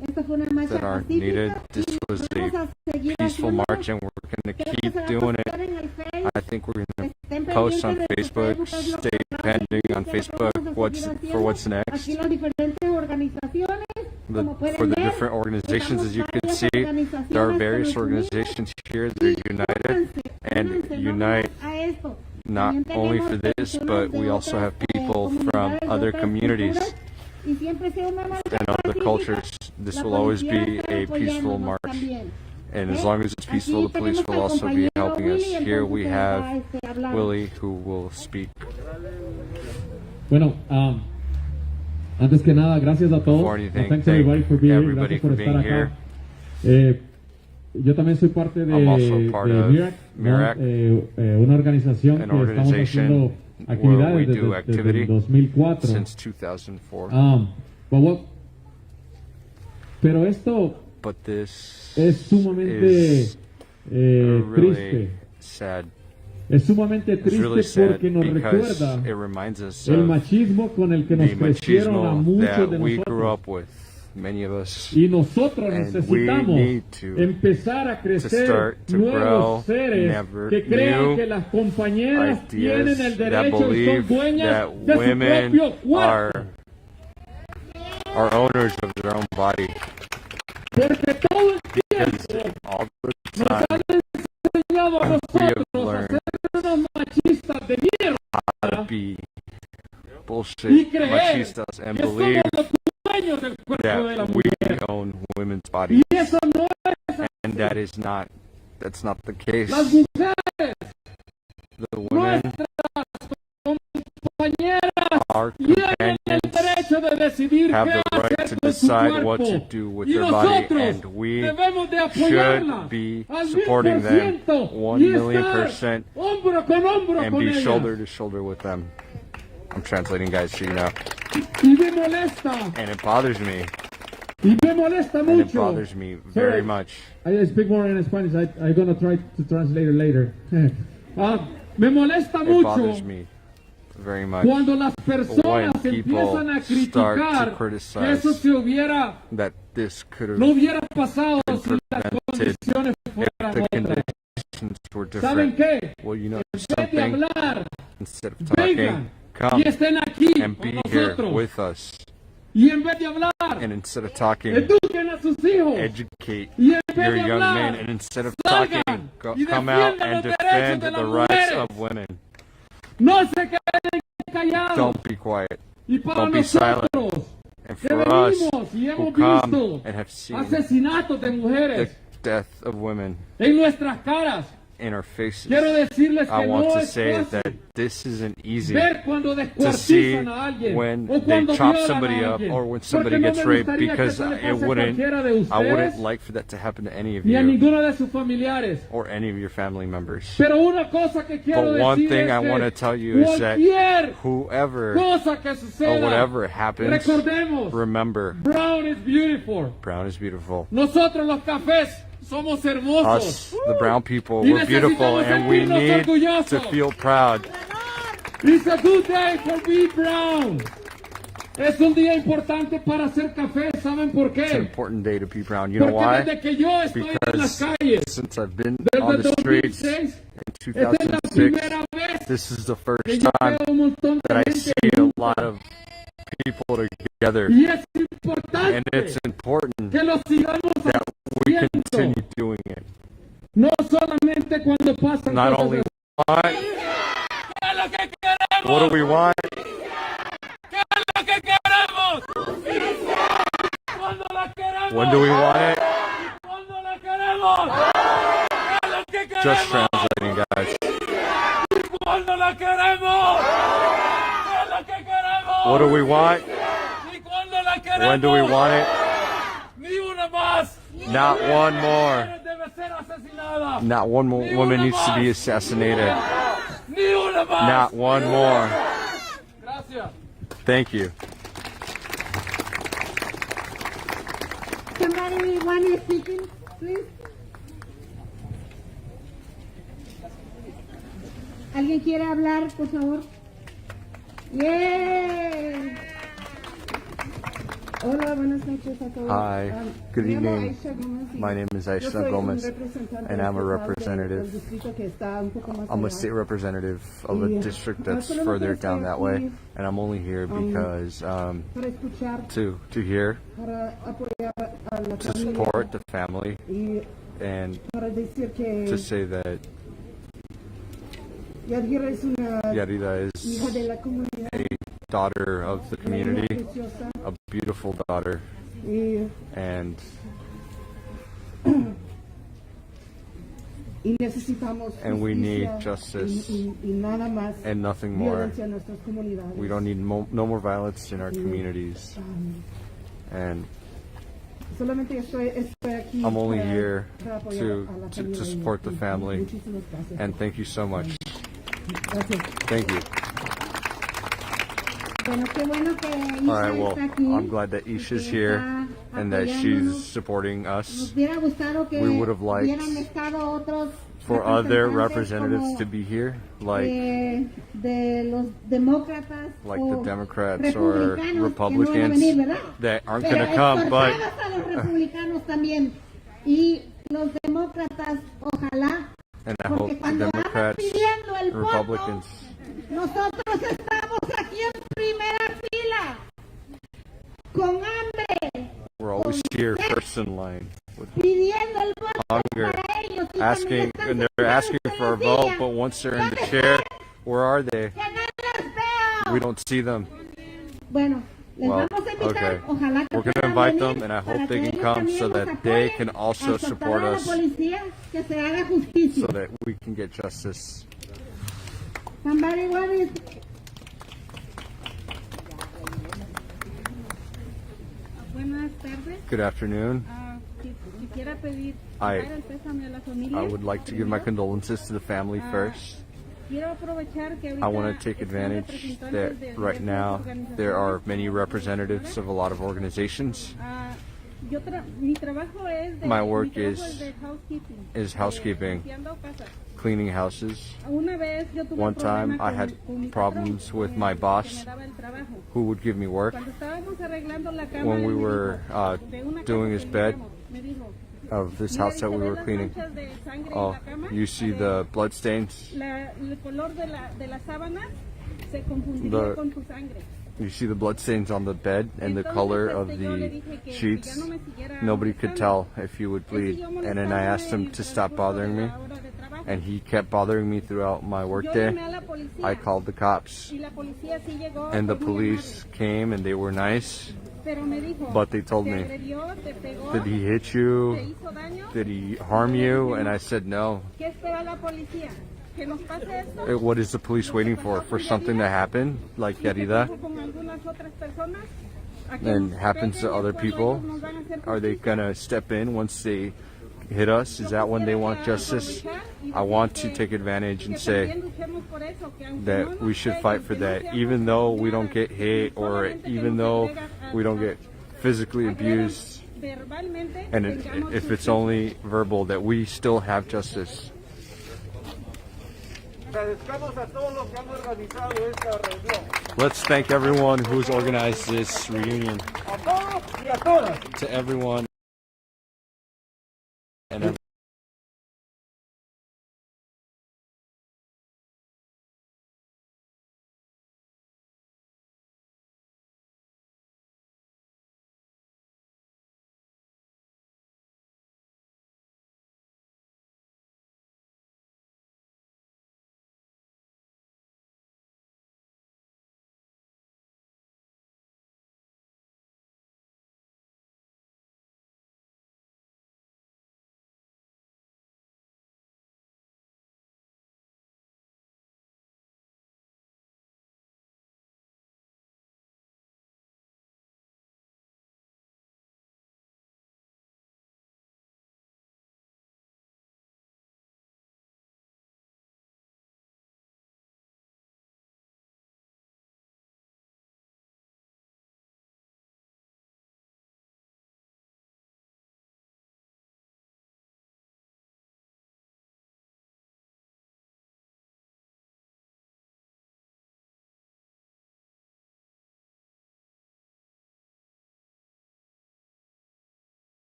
Esta fue una marcha that aren't pacífica needed. y This was vamos a a seguir peaceful haciéndolo. march, and we're going to Creo que keep se va a doing postar it. en el Face. I think we're going Estén to post on pendientes de Facebook, Facebook, es lo que stay vamos a seguir, pending on que es lo que Facebook vamos a what's seguir for haciendo. what's next. Aquí las diferentes organizaciones, como For pueden the ver, different organizations, as you can varias see, there are organizaciones various que nos unimos. organizations here that are united and Únanse, unite a esto. not También only tenemos for this, personas but de we also otras, have people from comunidades, de other otras communities culturas, y siempre sea una marcha and other pacífica. cultures. This La will always policía be está a peaceful apoyándonos march. también. And as long as it's peaceful, the police will also be helping us. Here we have Willie, who will speak. Bueno, antes que nada, gracias a todos. Before anything, Thanks everybody for being here. everybody Gracias por for being estar here. acá. Yo también soy parte de, I'm also part of MIRAC, una organización an que estamos haciendo organization where we actividades do desde activity el 2004. since 2004. Pero esto But this es sumamente is triste. really sad. Es sumamente It's triste really sad porque nos because recuerda it reminds us el of machismo con el que nos the crecieron a machismo muchos that de we grew nosotros. up with, many of us. Y nosotros And necesitamos we need to empezar a crecer start to nuevos grow seres que crean new que las compañeras tienen el ideas that derecho y son believe dueñas that de su women propio cuerpo. are owners of their own body. Porque todo el Because tiempo all the nos time han bullshit machistas and believe that we own women's bodies. And that's not the case. The women, our companions, have the right to decide what to do with their body, and we should be supporting them 1,000,000%, and be shoulder to shoulder with them. I'm translating, guys, so you know. And it bothers me. And it bothers me very much. I speak more in Spanish. I'm going to try to translate it later. Me molesta It mucho bothers me very much cuando las when personas people empiezan a start to criticar que criticize eso se hubiera, that this could have no hubiera pasado been si las prevented condiciones if fueran the otras. conditions were ¿Saben different. qué? Well, you know En vez de something, hablar, instead of talking, vengan come y estén aquí and con be here nosotros. with us. Y en vez de hablar, And instead of talking, eduquen a sus hijos. educate Y en vez your de young hablar, men. And instead of salgan talking, y come out defiendan and los defend derechos de las the rights mujeres. of women. No se queden callados. Don't be quiet. Y para Don't be silent. nosotros, And que for us venimos y who hemos come visto and have seen asesinatos de the mujeres death of women en nuestras caras, in our faces, quiero decirles I que want no to es say fácil that this isn't easy ver cuando to see descuartizan a alguien when o they cuando chop violan somebody a up alguien. or when Porque somebody no gets me raped, gustaría que because eso le it pase a wouldn't, cualquiera de I wouldn't ustedes like for that to happen to any of ni a you ninguno de sus familiares. or any of your family members. Pero una cosa que quiero But one decir thing es I que want to tell you is that cualquier whoever cosa que or suceda, whatever happens, recordemos, remember, brown is beautiful. brown is beautiful. Nosotros los cafés somos hermosos. Us, the brown people, Y we're beautiful, necesitamos and we sentirnos need to orgullosos. feel proud. It's a good day for be brown. Es un día importante para hacer café, ¿saben por It's an qué? important day to be brown. You know Porque why? desde que yo estoy en las Because calles, since I've been desde on the streets 2006, in esta es la 2006, primera vez this is the que first yo time veo un montón de that I gente see a lot of people together. y es And importante it's important que lo sigamos that we haciendo. continue doing it. No solamente cuando pasan Not cosas only así. want, ¿Qué es lo que queremos? what do we want? ¿Qué es lo que queremos? ¿Cuándo la queremos? When do we want it? ¿Cuándo la queremos? ¿Qué es lo que queremos? Just translating, guys. ¿Cuándo la queremos? ¿Qué es lo que queremos? What do we want? ¿Y cuándo la queremos? When do we want it? Ni una más. Not one more. Debe ser asesinada. Not one more woman needs to be assassinated. Ni una más. Not one more. Gracias. Thank you. Somebody want to speak, please? ¿Alguien quiere hablar, por favor? Yeah. Hola, buenas noches a todos. Hi, good me llamo evening. Aisha Gomez y My name is yo Aisha soy un Gomez, representante and I'm a estatal representative. del distrito que está un poco más I'm a allá. state representative of a Y district no that's solamente further estoy down that aquí, way, and I'm only here because para escuchar, to hear, para apoyar a la to familia support the family, y and para decir que to say that Yadira es una Yarida hija is de la comunidad a daughter of the una niña community, preciosa, a beautiful daughter, y and necesitamos we need justicia justice y nada más and nothing more. violencia en nuestras comunidades. We don't need no more violence in our communities, and Solamente estoy aquí I'm only para- here para apoyar to a la to familia support the y family, muchísimas gracias. and thank you so much. Gracias. Thank you. Bueno, qué bueno que Isha All right, well, está aquí. I'm glad that Isha's que here está and that apoyándonos. she's supporting Nos us. hubiera gustado que We would have liked hubieran estado otros For other representantes representatives to be here, like de los demócratas the o Democrats or republicanos que no van a Republicans venir, ¿verdad? that aren't Pero going to come, but exhortabas a los republicanos también y los demócratas ojalá and I porque hope the cuando andan Democrats, pidiendo el voto Republicans, nosotros estamos aquí en primera fila con hambre we're always here first in line with pidiendo el voto hunger, para ellos y asking, cuando and están they're asking sentados for a en la vote, silla, but once they're in the ¿dónde chair, están? where are they? Que no los veo. We don't see them. Bueno, les Well, vamos a invitar, okay. ojalá que We're going to puedan invite venir them, and I para hope they que can ellos come so también nos that they apoyen can also a support soltar a la us, policía, que se haga justicia. so that we can get justice. Somebody want is Buenas tardes. Good afternoon. Quisiera pedir I el pésame a la familia. I would like to give my condolences to the family first. Quiero aprovechar que I ahorita want to take advantage that right now there are many representatives of a lot of organizations. Mi trabajo es de, My work mi trabajo is es de housekeeping. Housekeeping, Limpiando casas. cleaning houses. Una vez yo tuve One un time problema I con had mi problems patrón, with que my me boss daba el trabajo. who would give me work. Cuando estábamos arreglando la cama, When we él me were dijo, de una doing casa his que bed limpiamos, me dijo, of this "Mira, house that dice, we ¿ves were las cleaning, manchas de sangre en oh, la cama? you see the blood stains? El color de las sábanas se confundiría The- con tu sangre. You see the blood stains on the bed and the color of the sheets? Nobody could tell if you would bleed. And then I asked him to stop bothering me, and he kept bothering me throughout my workday. I called the cops, and the police came, and they were nice, but they told me, did he hit you? Did he harm you? And I said no. What is the police waiting for? For something to happen, like Yarida, and happens to other people? Are they gonna step in once they hit us? Is that when they want justice? I want to take advantage and say that we should fight for that, even though we don't get hit, or even though we don't get physically abused, and if it's only verbal, that we still have justice. Let's thank everyone who's organized this reunion. To everyone and everyone.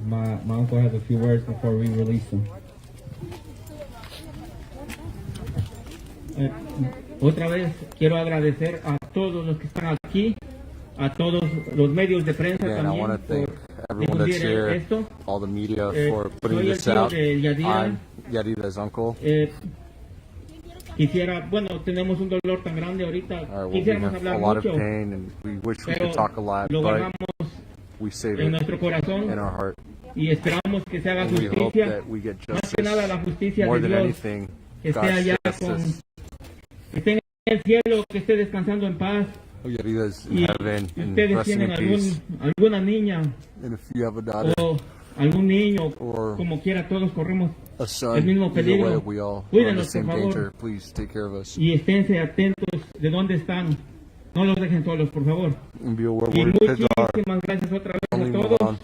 My uncle has a few words before we release him. Otra vez quiero agradecer a todos los que están aquí, a todos los medios de prensa Again, I también want to thank por everyone that's difundir here, esto. all the media for putting Soy el this tío out. de Yadira. I'm Yadida's uncle. Quisiera, bueno, tenemos un dolor tan grande ahorita, We quisiéramos have hablar a lot of mucho, pain, and we wish we pero could talk a lot, lo but guardamos we save en it nuestro corazón in our heart. y esperamos que se haga And we hope justicia, that we get más que nada la justice. justicia More de than Dios, anything, que esté God's allá justice. que esté en el cielo, que esté descansando en paz. Yadida's in Y heaven si and ustedes resting tienen in peace. alguna niña And if you have a daughter o algún niño, or como quiera, todos corremos a son, el mismo either way, peligro. we all are in the Cuídenos, por same favor, danger. Please take care of us. y esténse atentos de dónde están. No los dejen solos, por favor. And be aware Y where your kids are. muchísimas gracias otra vez Don't a leave them todos. alone.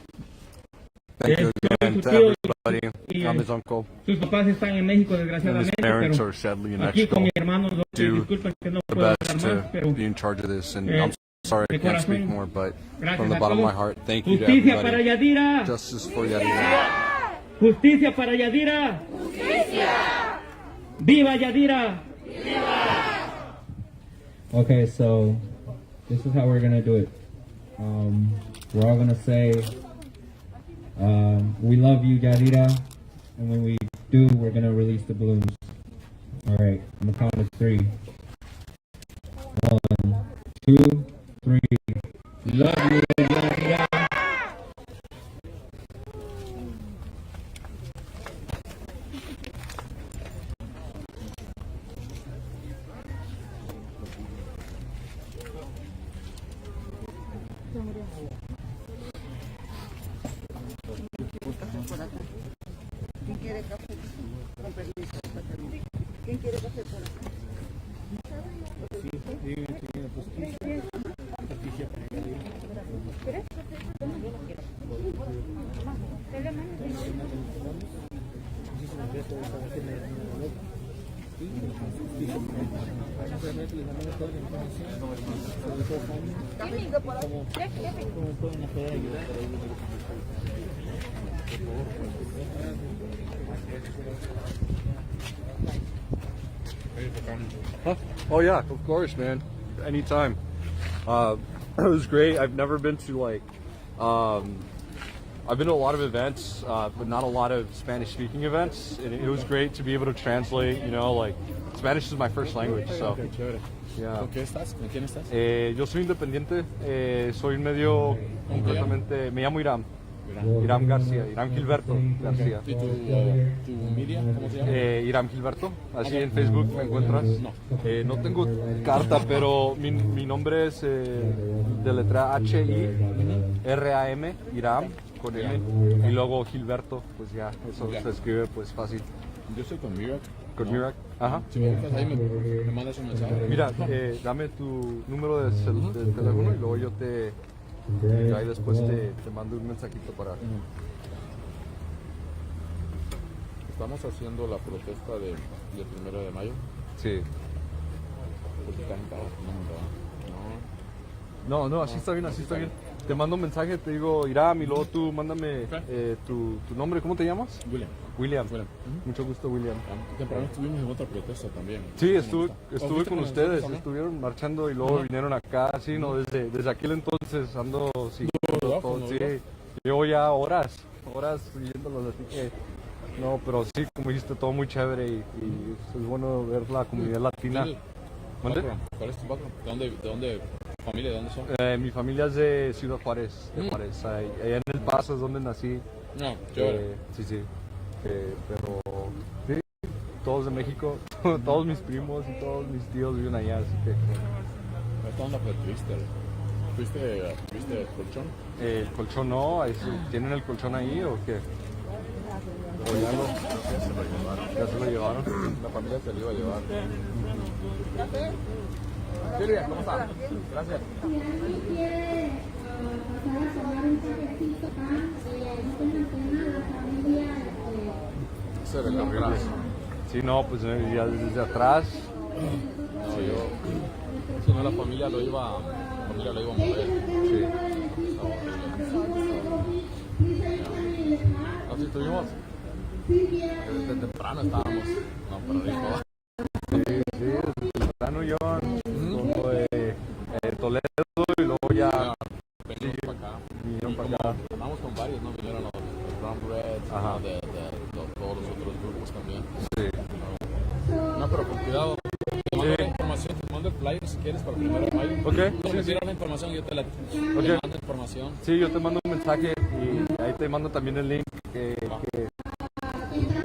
Thank you again to everybody. I'm his uncle. Sus papás están en México, And his desgraciadamente, parents pero are sadly in aquí con Mexico. mi hermano, Do disculpen que no the puedo best hablar más, to pero be in charge of this. And eh, I'm sorry I de can't speak corazón, more, but gracias from the a bottom of my todos. heart, thank you to Justicia para everybody. Yadira. Justice for Yadira. Justicia para Yadira. Viva Yadira. Okay, so this is how we're gonna do it. We're all gonna say, we love you, Yadira, and when we do, we're gonna release the balloons. All right, I'm gonna count to 3. 1, 2, 3. Love you, Yanira. ¿Quién quiere café? Con permiso. ¿Quién quiere café por acá? Huh? Oh yeah, of course, man. Anytime. It was great. I've never been to like, I've been to a lot of events, but not a lot of Spanish-speaking events. And it was great to be able to translate. You know, like Spanish is my first language, so. Yeah. ¿Con qué estás? ¿Con quién estás? Yo soy independiente. Soy medio completamente. Me llamo Hiram. Hiram García, Hiram Gilberto García. ¿Y tu media? ¿Cómo se llama? Hiram Gilberto, así en Facebook me encuentras. No tengo carta, pero mi nombre es de letra H-I-R-A-M, Hiram, con M, y luego Gilberto, pues ya, eso se escribe pues fácil. Yo soy con Mirak. Con Mirak, ajá. Si me buscas ahí, me mandas un mensaje. Mira, dame tu número de teléfono y luego yo ahí después te mando un mensajito para... Estamos haciendo la protesta del 1 de mayo. Sí. Porque está agitado. No, así está bien, así está bien. Te mando un mensaje, te digo Hiram y luego tú mándame tu nombre. ¿Cómo te llamas? William. Mucho gusto, William. Temprano estuvimos en otra protesta también. Sí, estuve con ustedes, estuvieron marchando y luego vinieron acá. Sí, no, desde aquel entonces ando siguiendo todo. Sí, llevo ya horas siguiéndolos, así que... No, pero sí, como dijiste, todo muy chévere y es bueno ver la comunidad latina. ¿Cuál es tu background? ¿De dónde familia? ¿De dónde son? Mi familia es de Ciudad Juárez, allá en El Paso es donde nací. No, chévere. Sí. Pero sí, todos de México, todos mis primos y todos mis tíos viven allá, así que... ¿Esta onda fue triste? ¿Tuviste el colchón? El colchón no, ¿tienen el colchón ahí o qué? ¿O ya se lo llevaron? La familia se lo iba a llevar. Silvia, ¿cómo estás? Gracias. Si alguien quiere pasar a tomar un cafecito acá, no tengan pena, la familia... Se recargará. Sí, no, pues ya desde atrás. No, si no la familia lo iba a mover. Sí. Así estuvimos. Desde temprano estábamos. No, pero rico. Sí, desde temprano llevan como de Toledo y luego ya vinieron para acá. Andamos con varios, ¿no? Vinieron los Brown Reds, de todos los otros grupos también. Sí. No, pero con cuidado. Te mando la información, te mando el flyer si quieres para el 1 de mayo. Ok. No me la información, yo te mando información. Sí, yo te mando un mensaje y ahí te mando también el link que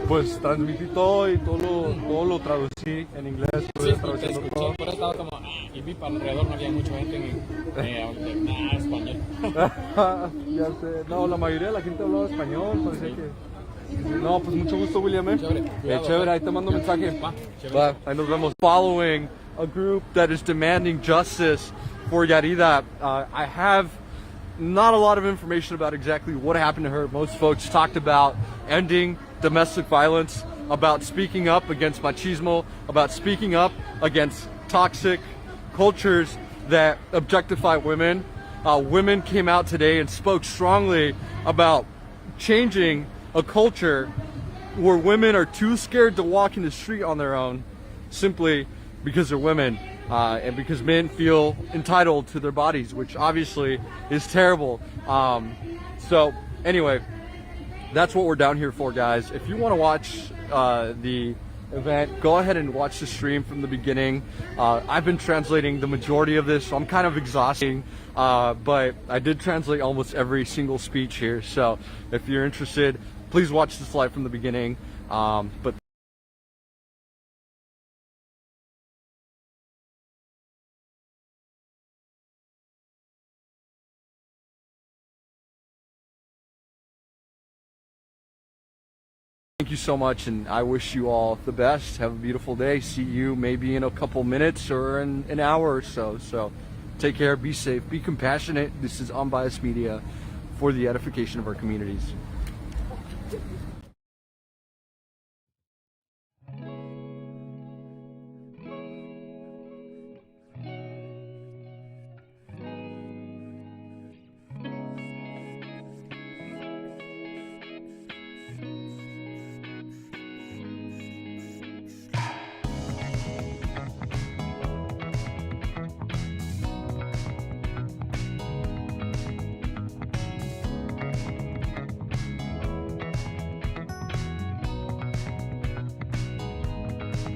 pues transmití todo y todo lo traducí en inglés. Sí, traduciendo todo. Pero estaba como, y vi para alrededor no había mucha gente en español. Ya sé, no, la mayoría de la gente hablaba español, parecía que... No, pues mucho gusto, William. Chévere, ahí te mando un mensaje. Ahí nos vemos. Following a group that is demanding justice for Yarida. I have not a lot of information about exactly what happened to her. Most folks talked about ending domestic violence, about speaking up against machismo, about speaking up against toxic cultures that objectify women. Women came out today and spoke strongly about changing a culture where women are too scared to walk in the street on their own simply because they're women. And because men feel entitled to their bodies, which obviously is terrible. So anyway, that's what we're down here for, guys. If you want to watch the event, go ahead and watch the stream from the beginning. I've been translating the majority of this, so I'm kind of exhausting, but I did translate almost every single speech here. So if you're interested, please watch this live from the beginning. But thank you so much, and I wish you all the best. Have a beautiful day. See you maybe in a couple minutes or in an hour or so. So take care, be safe, be compassionate. This is Unbiased Media for the edification of our communities.